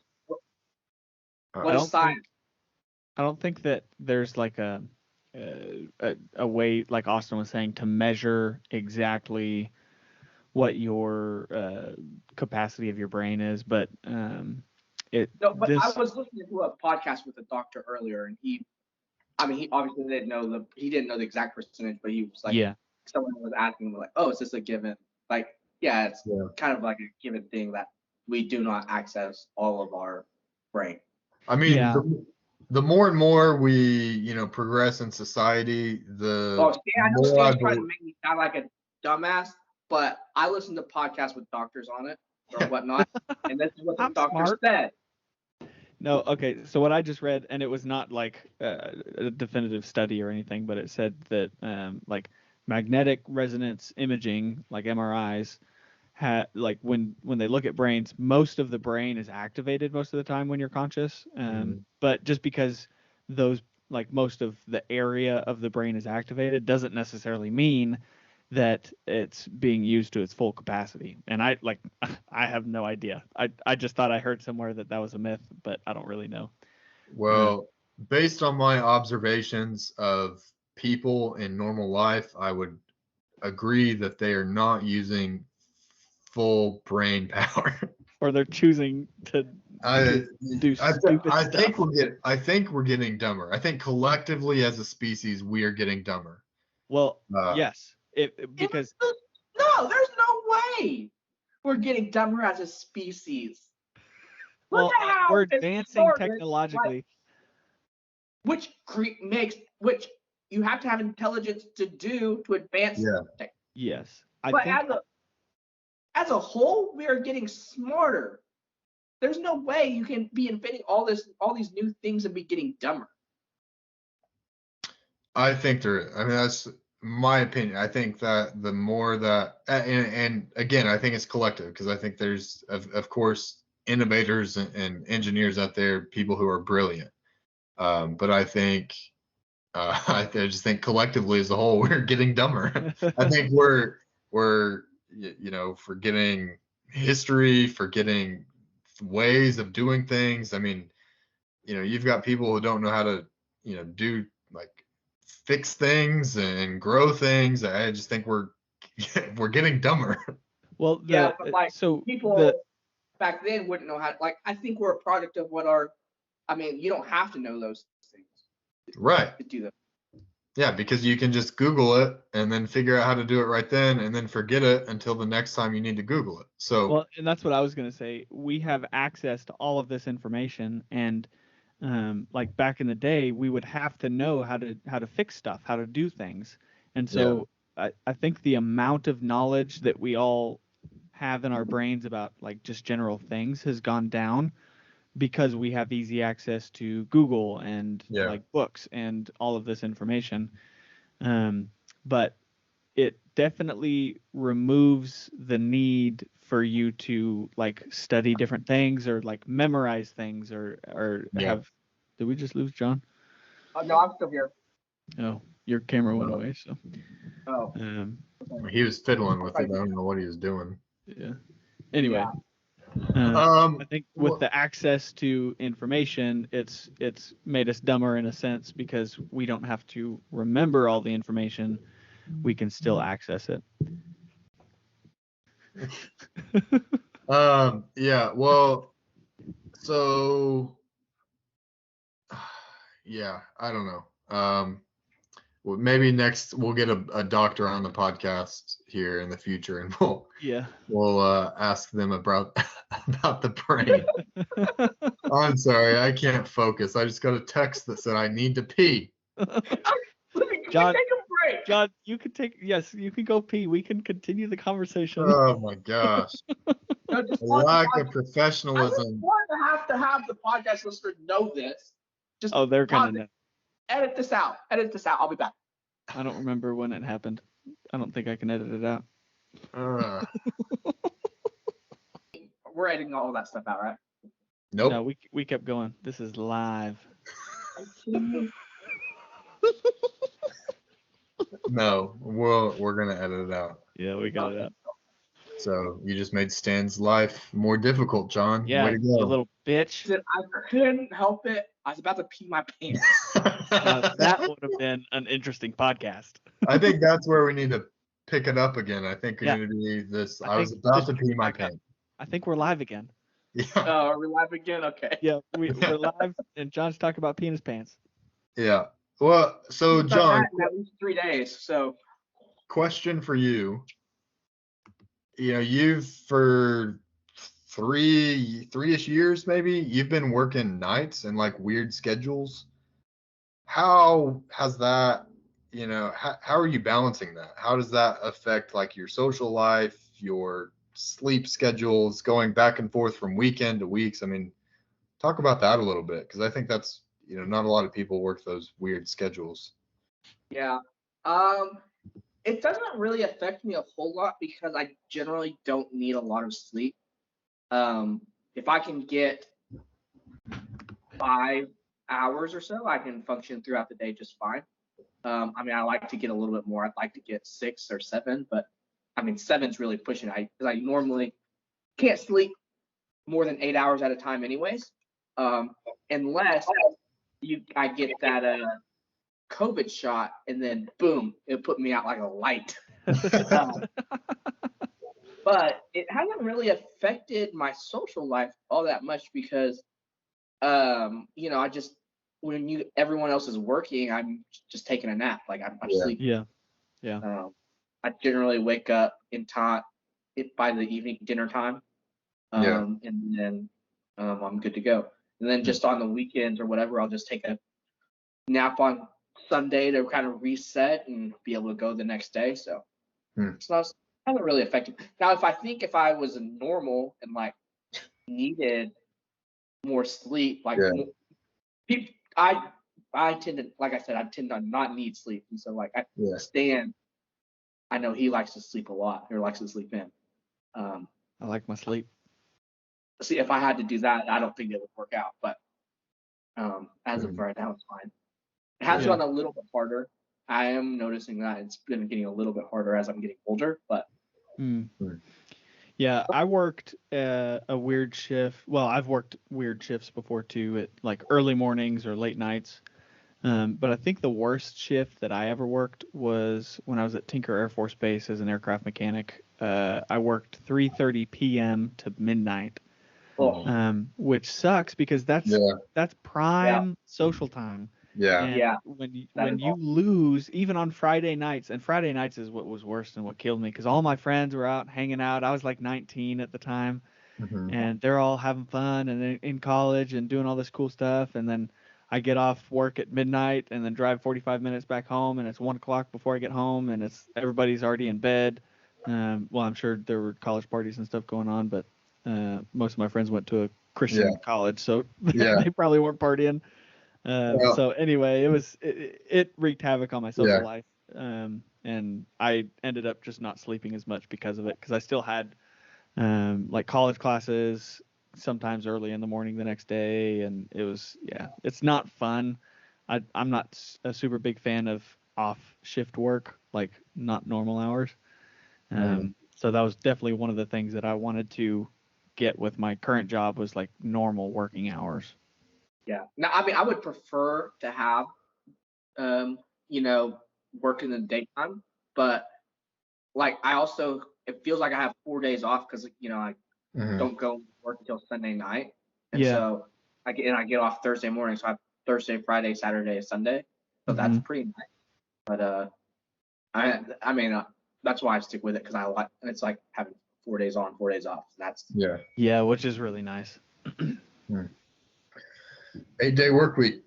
what is science? I don't think that there's like a way, like Austin was saying, to measure exactly what your capacity of your brain is, but I was listening to a podcast with a doctor earlier, and he obviously didn't know the exact percentage, but he was like, someone was asking him like, oh, is this a given? Like, yeah, it's kind of like a given thing that we do not access all of our brain. I mean, the more and more we, progress in society, I know Stan's trying to make me sound like a dumbass, but I listen to podcasts with doctors on it or whatnot, and this is what the doctor said. No, okay. So what I just read, and it was not like a definitive study or anything, but it said that like magnetic resonance imaging, like MRIs, like when they look at brains, most of the brain is activated most of the time when you're conscious. But just because those, like, most of the area of the brain is activated doesn't necessarily mean that it's being used to its full capacity. And I have no idea. I just thought I heard somewhere that was a myth, but I don't really know. Well, based on my observations of people in normal life, I would agree that they are not using full brain power. Or they're choosing to do stupid I stuff. think we're getting dumber. I think collectively as a species we are getting dumber. Well, Uh, yes, because No, there's no way we're getting dumber as a species. well, Look at how we're it's advancing started, technologically. which you have to have intelligence to do to advance. Yeah. Yes, I But think as a whole, we are getting smarter. There's no way you can be inventing all these new things and be getting dumber. I think I mean, that's my opinion. I think that the more that, and again, I think it's collective because I think there's, of course, innovators and engineers out there, people who are brilliant. But I think, I just think collectively as a whole, we're getting dumber. I think we're forgetting history, forgetting ways of doing things. I mean, you've got people who don't know how to, do like fix things and grow things. I just think we're getting dumber. well, Yeah, but like so people back then wouldn't know how. Like I think we're a product of what our. I mean, you don't have to know those things Right. to do them. Yeah, because you can just Google it and then figure out how to do it right then and then forget it until the next time you need to Google it. So well, and that's what I was going to say. We have access to all of this information, and like back in the day, we would have to know how to fix stuff, how to do things. And so I think the amount of knowledge that we all have in our brains about like just general things has gone down because we have easy access to Google and like books and all of this information. But it definitely removes the need for you to like study different things or like memorize things or have. Did we just lose John? No, I'm still here. Oh, your camera went away. So. Oh. He was fiddling with it. I don't know what he was doing. Yeah. Anyway. Yeah. I think with the access to information, it's made us dumber in a sense because we don't have to remember all the information. We can still access it. Yeah, well, so yeah, I don't know. Well, maybe next we'll get a doctor on the podcast here in the future, and we'll ask them about the brain. I'm sorry, I can't focus. I just got a text that said I need to pee. John, take a break. John, you can go pee. We can continue the conversation. Oh my gosh. No, Lack of professionalism. I want to have the podcast listeners know this. Just they're gonna know. Edit this out. I'll be back. I don't remember when it happened. I don't think I can edit it out. We're editing all that stuff out, right? Nope. No, we kept going. This is live. No, we're gonna edit it out. Yeah, we got it out. So you just made Stan's life more difficult, John. Yeah, way to go. you little bitch. I couldn't help it. I was about to pee my pants. That would have been an interesting podcast. I think that's where we need to pick it up again. I think we need to be this. I was about to pee my pants. I think we're live again. Yeah. Oh, are we live again? Okay. Yeah, we're live, and John's talking about peeing his pants. Yeah. Well, so John, at least 3 days. So, question for you. You've for three-ish years maybe you've been working nights and like weird schedules. How has that? How are you balancing that? How does that affect like your social life, your sleep schedules, going back and forth from weekend to weeks? I mean, talk about that a little bit because I think that's not a lot of people work those weird schedules. Yeah. It doesn't really affect me a whole lot because I generally don't need a lot of sleep. If I can get 5 hours or so, I can function throughout the day just fine. I mean, I like to get a little bit more. I'd like to get 6 or 7, but I mean, 7's really pushing it. I normally can't sleep more than 8 hours at a time anyways, unless I get that COVID shot, and then boom, it put me out like a light. but it hasn't really affected my social life all that much because, I just when everyone else is working, I'm just taking a nap. Like I'm Yeah. sleeping. Yeah. Yeah. I generally wake up in time by the evening dinner time, Yeah. and then I'm good to go. And then just on the weekends or whatever, I'll just take a nap on Sunday to kind of reset and be able to go the next day. So it's not hasn't really affected. Now, if I was normal and like needed more sleep, like Yeah. people, I tend to, like I said, I tend to not need sleep, and so like Yeah. Stan, I know he likes to sleep a lot or likes to sleep in. I like my sleep. See, if I had to do that, I don't think it would work out. But as of Mhm. right now, it's fine. It has Yeah. gotten a little bit harder. I am noticing that it's been getting a little bit harder as I'm getting older, but Yeah, I worked a weird shift. Well, I've worked weird shifts before too, at like early mornings or late nights. But I think the worst shift that I ever worked was when I was at Tinker Air Force Base as an aircraft mechanic. I worked 3:30 p.m. to midnight, which sucks because that's prime social time. Yeah. And Yeah, when you lose, even on Friday nights, and Friday nights is what was worse and what killed me because all my friends were out hanging out. I was like 19 at the time, and they're all having fun and in college and doing all this cool stuff. And then I get off work at midnight and then drive 45 minutes back home, and it's 1 o'clock before I get home, and everybody's already in bed. Well, I'm sure there were college parties and stuff going on, but most of my friends went to a Christian college, so they probably weren't partying. So anyway, it wreaked havoc on my social life, and I ended up just not sleeping as much because of it, because I still had like college classes sometimes early in the morning the next day, and it's not fun. I'm not a super big fan of off shift work, like not normal hours. So that was definitely one of the things that I wanted to get with my current job was like normal working hours. yeah. Now, I mean, I would prefer to have, um, work in the daytime, but like it feels like I have 4 days off because I don't go to work until Sunday night, and so I get off Thursday morning, so I have Thursday, Friday, Saturday, Sunday, so that's pretty nice. But I mean, that's why I stick with it because I like it's like having 4 days on, 4 days off. That's which is really nice. 8-day work week.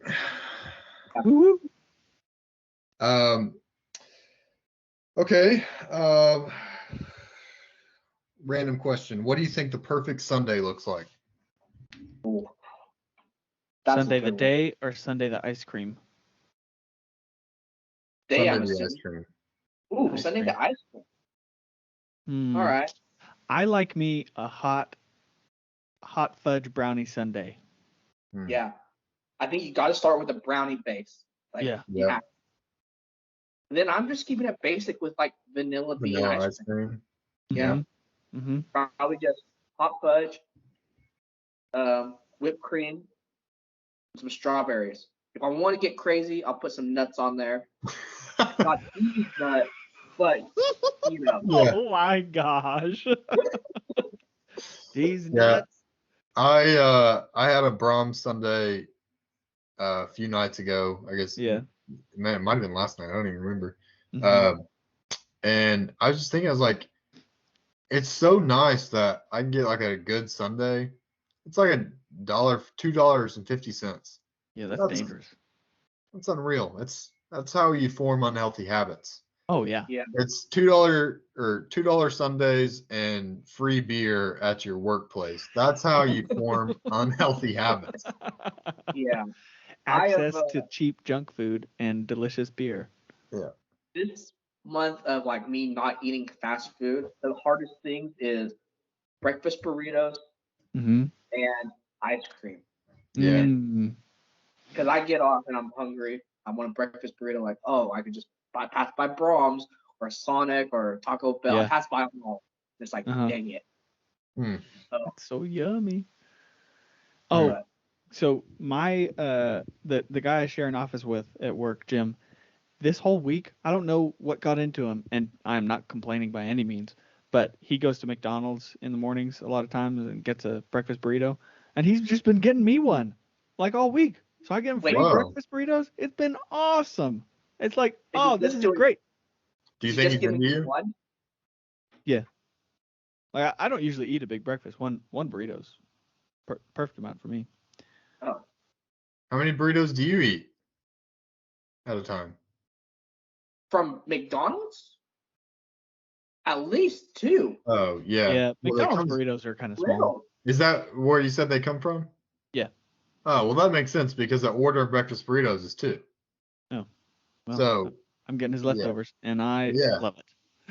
Okay. Random question. What do you think the perfect Sunday looks like? Sunday the day or Sunday the ice cream? Day, Sunday I'm the assuming. ice cream. Ooh, Sunday the ice cream. All right. I like me a hot fudge brownie sundae. Yeah. I think you got to start with a brownie base. Like, yeah. Then I'm just keeping it basic with like vanilla bean ice cream. Yeah. Probably just hot fudge, whipped cream, some strawberries. If I want to get crazy, I'll put some nuts on there. Not these nuts, but Oh my gosh. These nuts. I had a Brahms Sunday a few nights ago, I guess. Yeah. Man, it might have been last night. I don't even remember. And I was just thinking, I was like, it's so nice that I can get like a good Sunday. It's like $2.50. Yeah, that's dangerous. That's unreal. That's how you form unhealthy habits. Oh yeah. Yeah. It's $2 Sundays and free beer at your workplace. That's how you form unhealthy habits. Yeah. Access to cheap junk food and delicious beer. Yeah. This month of like me not eating fast food, the hardest thing is breakfast burritos and ice cream. Yeah. Because I get off and I'm hungry. I want a breakfast burrito. Like, I could just pass by Brahms or Sonic or Taco Bell. I pass by them all. It's like, dang it. That's so yummy. Oh, so my the guy I share an office with at work, Jim, this whole week, I don't know what got into him, and I'm not complaining by any means, but he goes to McDonald's in the mornings a lot of times and gets a breakfast burrito, and he's just been getting me one like all week. So I get him free Wait. Whoa. breakfast burritos. It's been awesome. It's like, he oh, this just is doing- great. Do you Is think he just he's into giving you? one? Like I don't usually eat a big breakfast. One burrito's perfect amount for me. Oh, How many burritos do you eat at a time? from McDonald's? At least 2. Oh, yeah. Yeah, Well, McDonald's burritos are kind of small. Little. Is that where you said they come from? Yeah. Oh, well, that makes sense because the order of breakfast burritos is 2. Well, So, I'm getting his yeah. leftovers, and I Yeah. love it.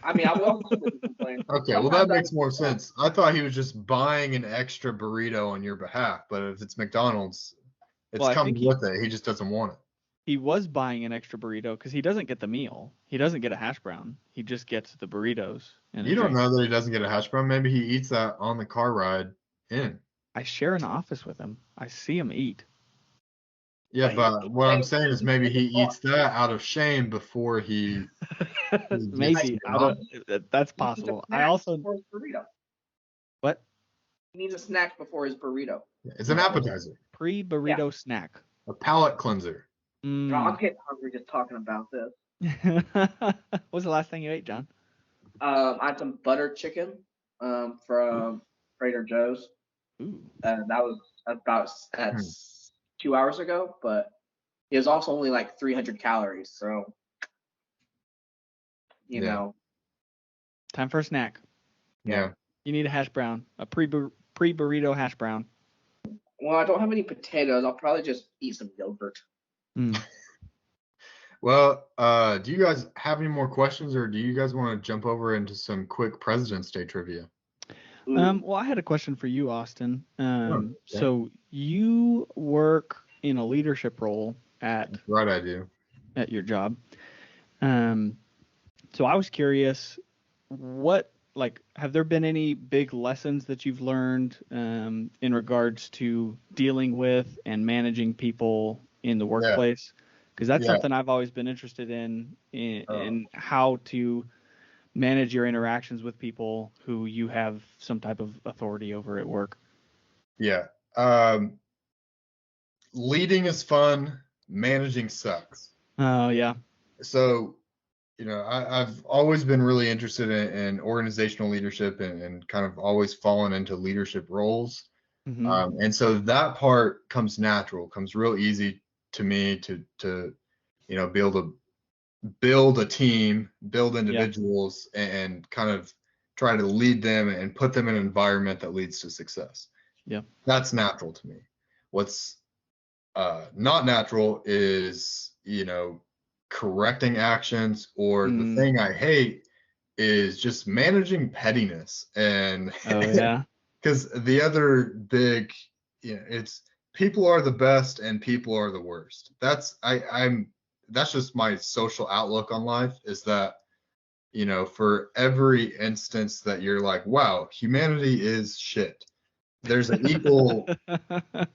I mean, I will complain. okay, well, Sometimes that makes I- more sense. I thought he was just buying an extra burrito on your behalf, but if it's McDonald's, it's Well, I coming think with it. He just doesn't want it. He was buying an extra burrito because he doesn't get the meal. He doesn't get a hash brown. He just gets the burritos. And a You don't drink. know that he doesn't get a hash brown. Maybe he eats that on the car ride in. I share an office with him. I see him eat. Yeah, Like, but what I'm like, saying is maybe he eats that out of shame before he. Maybe. That's He needs a possible. I snack also before his burrito. what? He needs a snack before his burrito. It's an appetizer, Pre-burrito snack. a palate cleanser. Mm. I'm getting hungry just talking about this. What was the last thing you ate, John? I had some butter chicken from Trader Joe's. Ooh. That was about 2 hours ago, but it was also only like 300 calories. So, you Yeah. know, Time for a snack. Yeah. You need a hash brown. A pre-burrito hash brown. well, I don't have any potatoes. I'll probably just eat some yogurt. Mm. Well, do you guys have any more questions, or do you guys want to jump over into some quick President's Day trivia? Ooh. Well, I had a question for you, Austin. okay. So you work in a leadership role at Right, I do. your job. So I was curious, have there been any big lessons that you've learned in regards to dealing with and managing people in the workplace? Because that's Yeah. something I've always been interested in how to manage your interactions with people who you have some type of authority over at work. Yeah. Leading is fun. Managing sucks. Oh, yeah. So, I've always been really interested in organizational leadership and kind of always fallen into leadership roles. Mhm. And so that part comes natural, comes real easy to me to be able to build a team, build individuals, and kind of try to lead them and put them in an environment that leads to success. Yeah. That's natural to me. What's not natural is, correcting actions, or the thing I hate is just managing pettiness. And Oh, yeah. because the other big, it's people are the best and people are the worst. That's just my social outlook on life, is that, for every instance that you're like, wow, humanity is shit, there's an equal,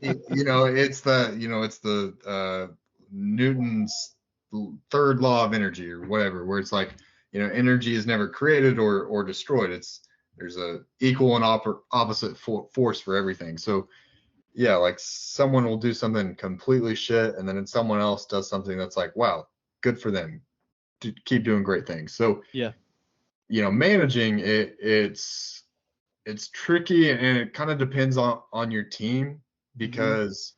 it's the Newton's third law of energy or whatever, where it's like, energy is never created or destroyed. There's a equal and opposite force for everything. So yeah, like someone will do something completely shit, and then someone else does something that's like, wow, good for them, keep doing great things. So Yeah. Managing it's tricky, and it kind of depends on your team, because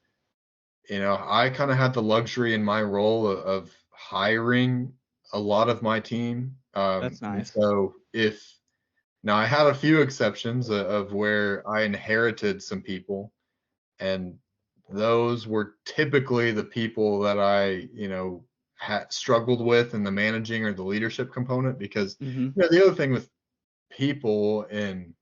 I kind of had the luxury in my role of hiring a lot of my team. That's nice. So now I had a few exceptions of where I inherited some people, and those were typically the people that I, had struggled with in the managing or the leadership component, because Mhm. the other thing with people and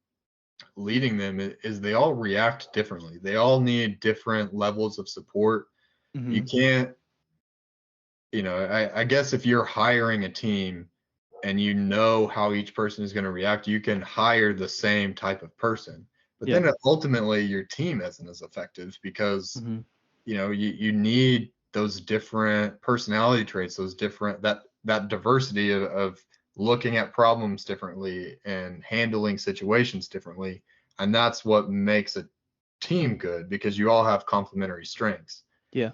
leading them is they all react differently. They all need different levels of support. Mhm. You can't, I guess if you're hiring a team and you know how each person is going to react, you can hire the same type of person. But Yeah. then ultimately your team isn't as effective, because Mhm. you need those different personality traits, those different that diversity of looking at problems differently and handling situations differently. And that's what makes a team good, because you all have complementary strengths. Yeah.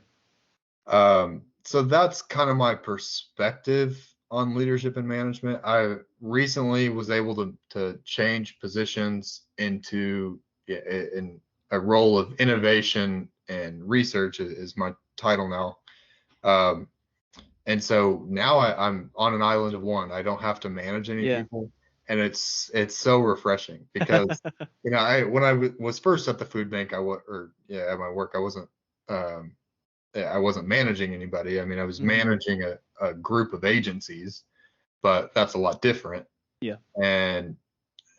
So that's kind of my perspective on leadership and management. I recently was able to change positions into in a role of innovation and research is my title now. And so now I'm on an island of one. I don't have to manage any Yeah. people, and it's so refreshing because you know when I was first at the food bank, at my work, I wasn't managing anybody. I mean, I was managing a group of agencies, but that's a lot different. Yeah. And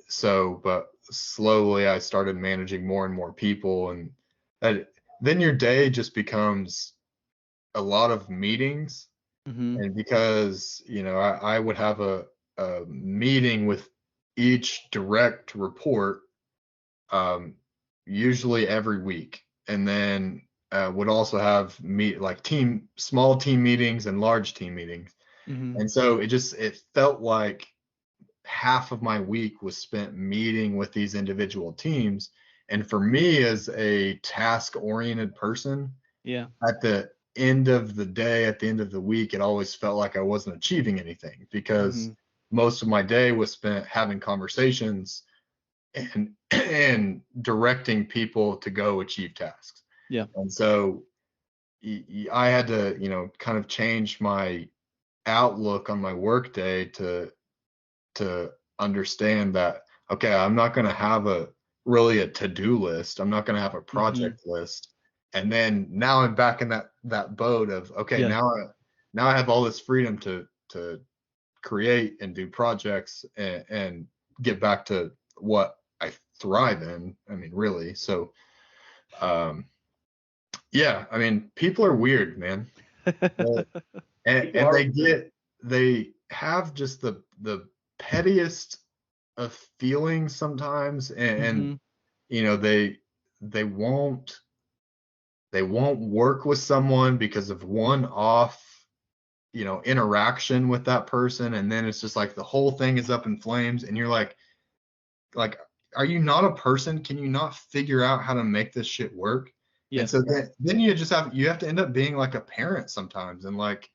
so, but slowly I started managing more and more people, and then your day just becomes a lot of meetings. And because, you know, I would have a meeting with each direct report, usually every week. And then would also have small team meetings and large team meetings. And so it felt like half of my week was spent meeting with these individual teams. And for me, as a task oriented person, Yeah. at the end of the day, at the end of the week, it always felt like I wasn't achieving anything, because most of my day was spent having conversations and directing people to go achieve tasks. Yeah. And so I had to, you know, kind of change my outlook on my work day to understand that, okay, I'm not going to have a to-do list. I'm not going to have a project list. And then now I'm back in that boat of, okay, now I have all this freedom to create and do projects and get back to what I thrive in. I mean, really. So, yeah, I mean, people are weird, man. And they have just the pettiest of feelings sometimes, and you know, they won't work with someone because of one off, you know, interaction with that person, and then it's just like the whole thing is up in flames, and you're like, are you not a person? Can you not figure out how to make this shit work? Yeah. And so then you have to end up being like a parent sometimes, and like,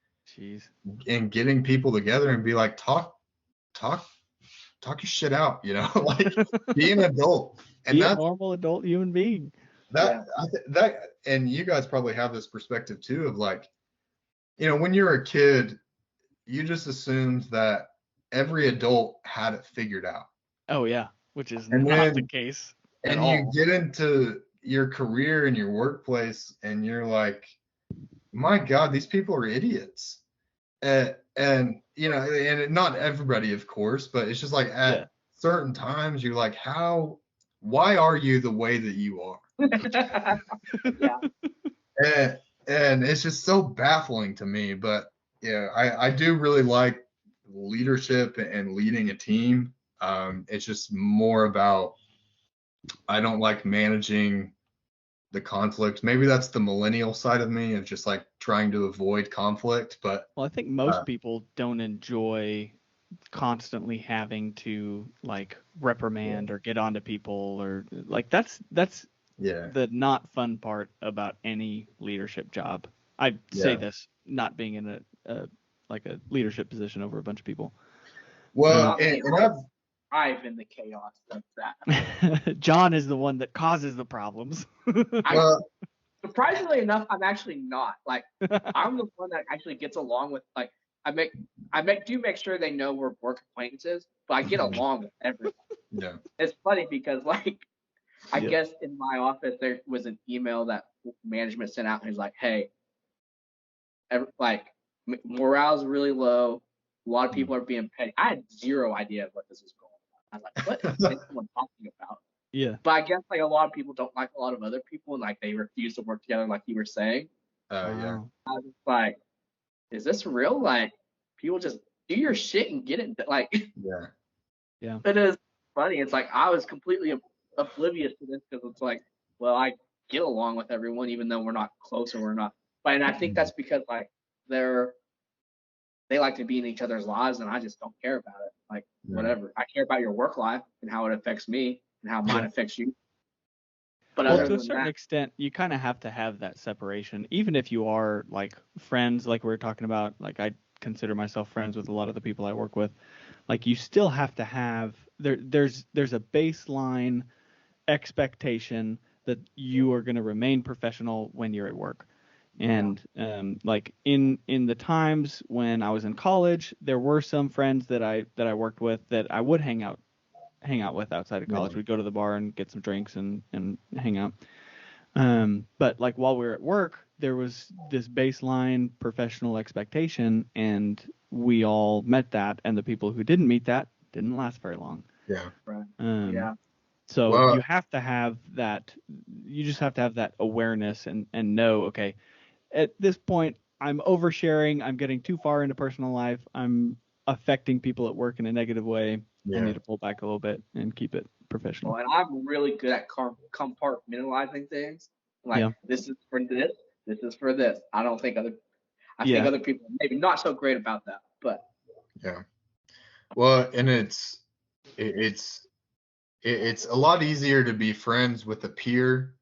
and getting people together and be like, talk your shit out, you know, like be an adult. And be a normal adult human being. That and you guys probably have this perspective too of like, you know, when you're a kid, you just assumed that every adult had it figured out. Oh yeah, which is not the case at all. And you get into your career and your workplace, and you're like, my God, these people are idiots. And you know, and not everybody, of course, but it's just like at certain times you're like, why are you the way that you are? And it's just so baffling to me. But yeah, I do really like leadership and leading a team. It's just more about, I don't like managing the conflict. Maybe that's the millennial side of me, of just like trying to avoid conflict. But well, I think most people don't enjoy constantly having to like reprimand or get onto people, or like that's the not fun part about any leadership job. I say this not being in a leadership position over a bunch of people. Well, I've in the chaos of that. John is the one that causes the problems. Surprisingly enough, I'm actually not. Like, I'm the one that actually gets along with, like, I make sure they know we're work acquaintances, but I get along with everyone. Yeah. It's funny because, like, I guess in my office there was an email that management sent out, and he's like, hey, morale's really low. A lot of people are being petty. I had zero idea what this was going on. I was like, what is anyone talking about? Yeah. But I guess like a lot of people don't like a lot of other people, and like they refuse to work together, like you were saying. Yeah. I was like, is this real? Like, people just do your shit and get it. Like, yeah. It is funny. It's like I was completely oblivious to this because it's like, well, I get along with everyone even though we're not close or we're not. But and I think that's because like they're they like to be in each other's lives, and I just don't care about it. Like, whatever. I care about your work life and how it affects me and how mine affects you. But Well, other to a than certain that, extent, you kind of have to have that separation, even if you are like friends, like we were talking about. Like I consider myself friends with a lot of the people I work with. Like you still have to have there's a baseline expectation that you are going to remain professional when you're at work. And like in the times when I was in college, there were some friends that I worked with that I would hang out with outside of college. We'd go to the bar and get some drinks and hang out. But like while we were at work, there was this baseline professional expectation, and we all met that. And the people who didn't meet that didn't last very long. Yeah. right. So Well, you have to have that. You just have to have that awareness and know, okay, at this point, I'm oversharing. I'm getting too far into personal life. I'm affecting people at work in a negative way. I need to pull back a little bit and keep it professional. Well, and I'm really good at compartmentalizing things. Like, this is for this. This is for this. I think other people are maybe not so great about that, but well, and it's a lot easier to be friends with a peer,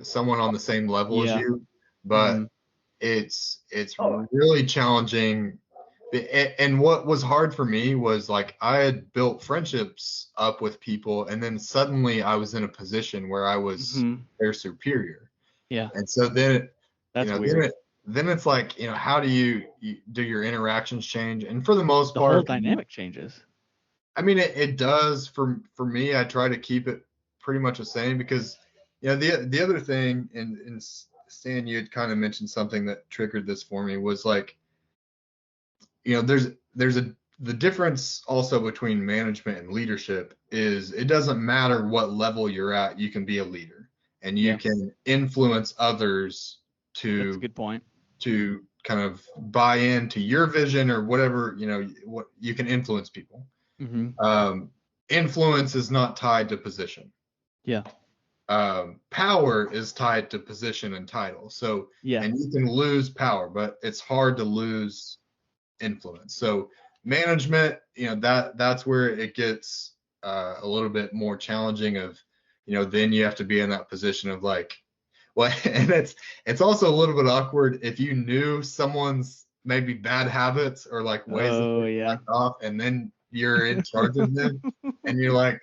someone on the same level as you, but it's really challenging. And what was hard for me was like I had built friendships up with people, and then suddenly I was in a position where I was their superior. Yeah. And so then that's weird. Then it's like, how do you do your interactions change? And for the most the part, whole dynamic changes. I mean, it does for me. I try to keep it pretty much the same because, the other thing, and Stan, you had kind of mentioned something that triggered this for me was like, there's the difference also between management and leadership is it doesn't matter what level you're at, you can be a leader and you can influence others That's a good point. to kind of buy into your vision or whatever, what you can influence people. Influence is not tied to position. Yeah. Power is tied to position and title. So, and you can lose power, but it's hard to lose influence. So management, that's where it gets a little bit more challenging of, then you have to be in that position of like, well, and it's also a little bit awkward if you knew someone's maybe bad habits or like ways off, and then you're in charge of them, and you're like,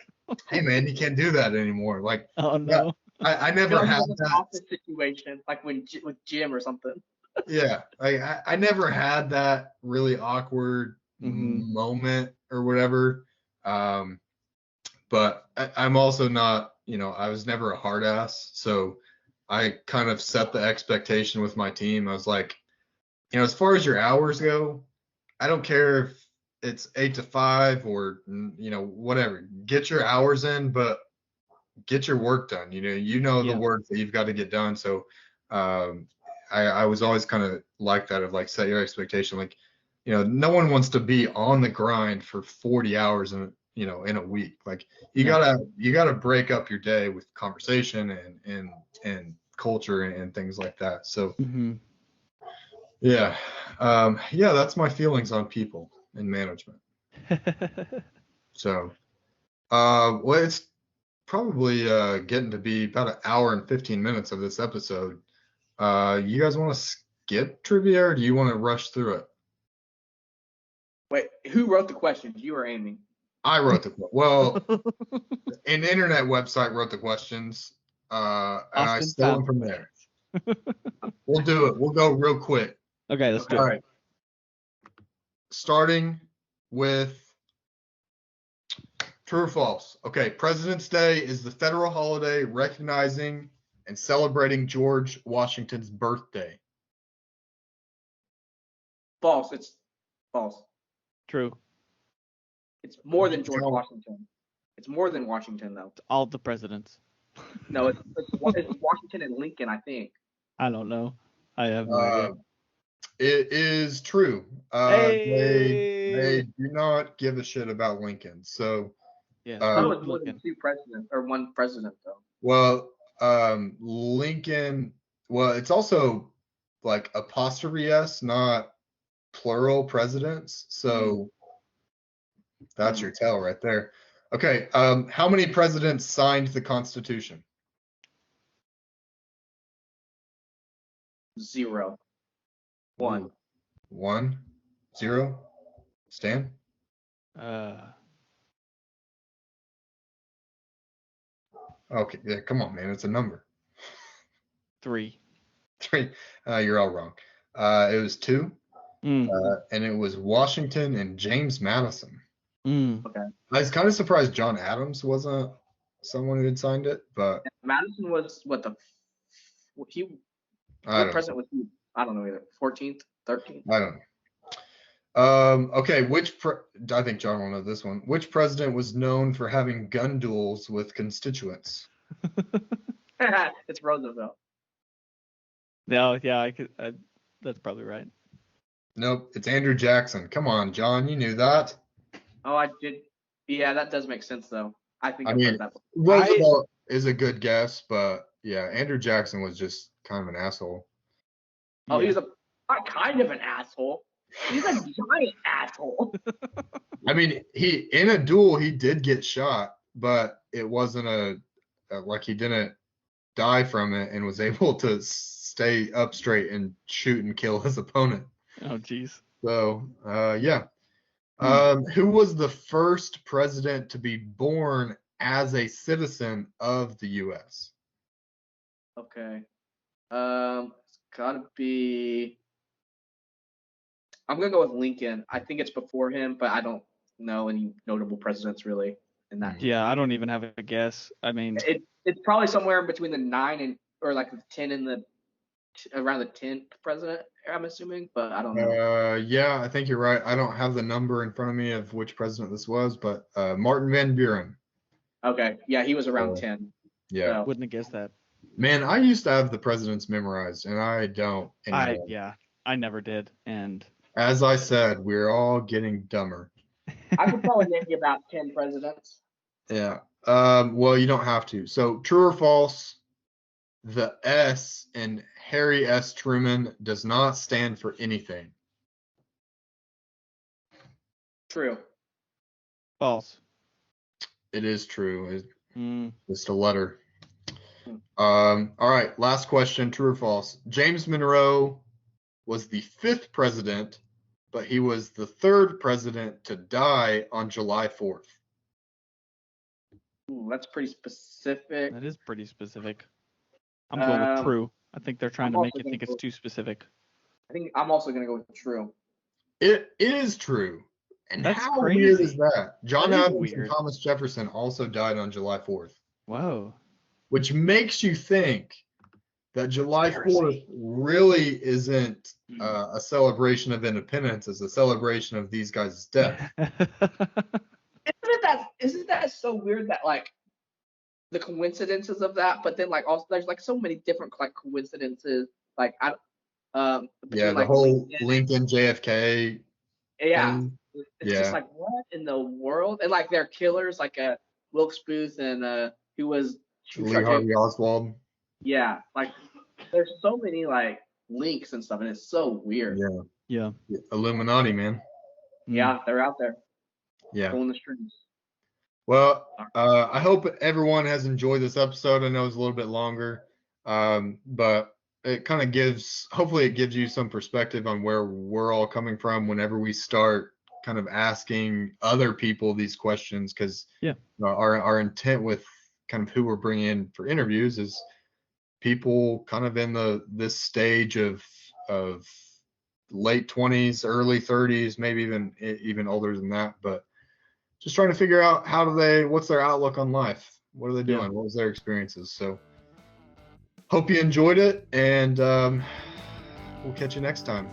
hey man, you can't do that anymore. Like, oh no, I never had that office situation, like with Jim or something. Yeah, I never had that really awkward moment or whatever. But I'm also not, I was never a hard ass. So I kind of set the expectation with my team. I was like, as far as your hours go, I don't care if it's 8 to 5 or, whatever. Get your hours in, but get your work done. The work that you've got to get done. So I was always kind of like that of like set your expectation. Like, no one wants to be on the grind for 40 hours in a week. Like you gotta break up your day with conversation and culture and things like that. So that's my feelings on people and management. So well, it's probably getting to be about an hour and 15 minutes of this episode. You guys want to skip trivia or do you want to rush through it? Wait, who wrote the questions? You or Amy? I wrote an internet website wrote the questions, and I stole them from there. We'll do it. We'll go real quick. Okay, let's do it. All right. Starting with true or false. Okay, President's Day is the federal holiday recognizing and celebrating George Washington's birthday. False. It's false. True. It's more than George Washington. It's more than Washington, though. It's all the presidents. No, it's Washington and Lincoln, I think. I don't know. I have no idea. It is true. They do not give a shit about Lincoln. So I thought it was more than two presidents or one president, though. Well, Lincoln. Well, it's also like apostrophe S, not plural presidents. So that's your tell right there. Okay. How many presidents signed the Constitution? 0. 1. 1, 0. Stan? Okay. Yeah, come on, man. It's a number. 3. 3. You're all wrong. It was 2. And it was Washington and James Madison. Okay. I was kind of surprised John Adams wasn't someone who had signed it, but Madison was what president was he? I don't know either. 14th, 13th. I don't know. Okay, I think John will know this one. Which president was known for having gun duels with constituents? It's Roosevelt. No, yeah, that's probably right. Nope, it's Andrew Jackson. Come on, John, you knew that. Oh, I did. Yeah, that does make sense though. I think I I've mean, heard that before. Roosevelt is a good guess, but yeah, Andrew Jackson was just kind of an asshole. Oh, Yeah. he's not kind of an asshole. He's a giant asshole. I mean, in a duel he did get shot, but it wasn't like he didn't die from it and was able to stay up straight and shoot and kill his opponent. Oh, jeez. So, yeah. Who was the first president to be born as a citizen of the U.S.? Okay. It's gotta be. I'm gonna go with Lincoln. I think it's before him, but I don't know any notable presidents really in that. Yeah, I don't even have a guess. I mean, It's probably somewhere between the 9 or like the 10 and around the 10th president. I'm assuming, but I don't know. Yeah, I think you're right. I don't have the number in front of me of which president this was, but Martin Van Buren. Okay, yeah, he was around 10. Yeah. So. wouldn't have guessed that. Man, I used to have the presidents memorized, and I don't anymore. I never did, and As I said, we're all getting dumber. I could probably name you about 10 presidents. Yeah. Well, you don't have to. So, true or false? The S in Harry S. Truman does not stand for anything. True. false. It is true. It's Mm, just a letter. All right. Last question. True or false? James Monroe was the 5th president, but he was the 3rd president to die on July 4th. Ooh, that's pretty specific. that is pretty specific. I'm going with true. I think they're trying to make also you think gonna it's too specific. I think I'm also gonna go with true. It is true. And That's how weird crazy. is that? John That is Adams and weird. Thomas Jefferson also died on July 4th, Whoa. which makes you think that July Conspiracy. 4th really isn't a celebration of independence, it's a celebration of these guys' death. Isn't that so weird that like the coincidences of that, but then like also there's like so many different like coincidences like Yeah, between, the like, whole Lincoln- Lincoln JFK yeah. thing. It's Yeah. just like what in the world? And like they're killers like Wilkes Booth and who was Lee Harvey Oswald. Yeah, like there's so many like links and stuff, and it's so weird. Yeah. Yeah. Illuminati, man. Yeah, they're out there Yeah. pulling the strings. Well, I hope everyone has enjoyed this episode. I know it's a little bit longer, but it kind of hopefully it gives you some perspective on where we're all coming from whenever we start kind of asking other people these questions, because our intent with kind of who we're bringing in for interviews is people kind of in this stage of late 20s, early 30s, maybe even older than that, but just trying to figure out what's their outlook on life, what are they doing, what was their experiences. So hope you enjoyed it, and we'll catch you next time.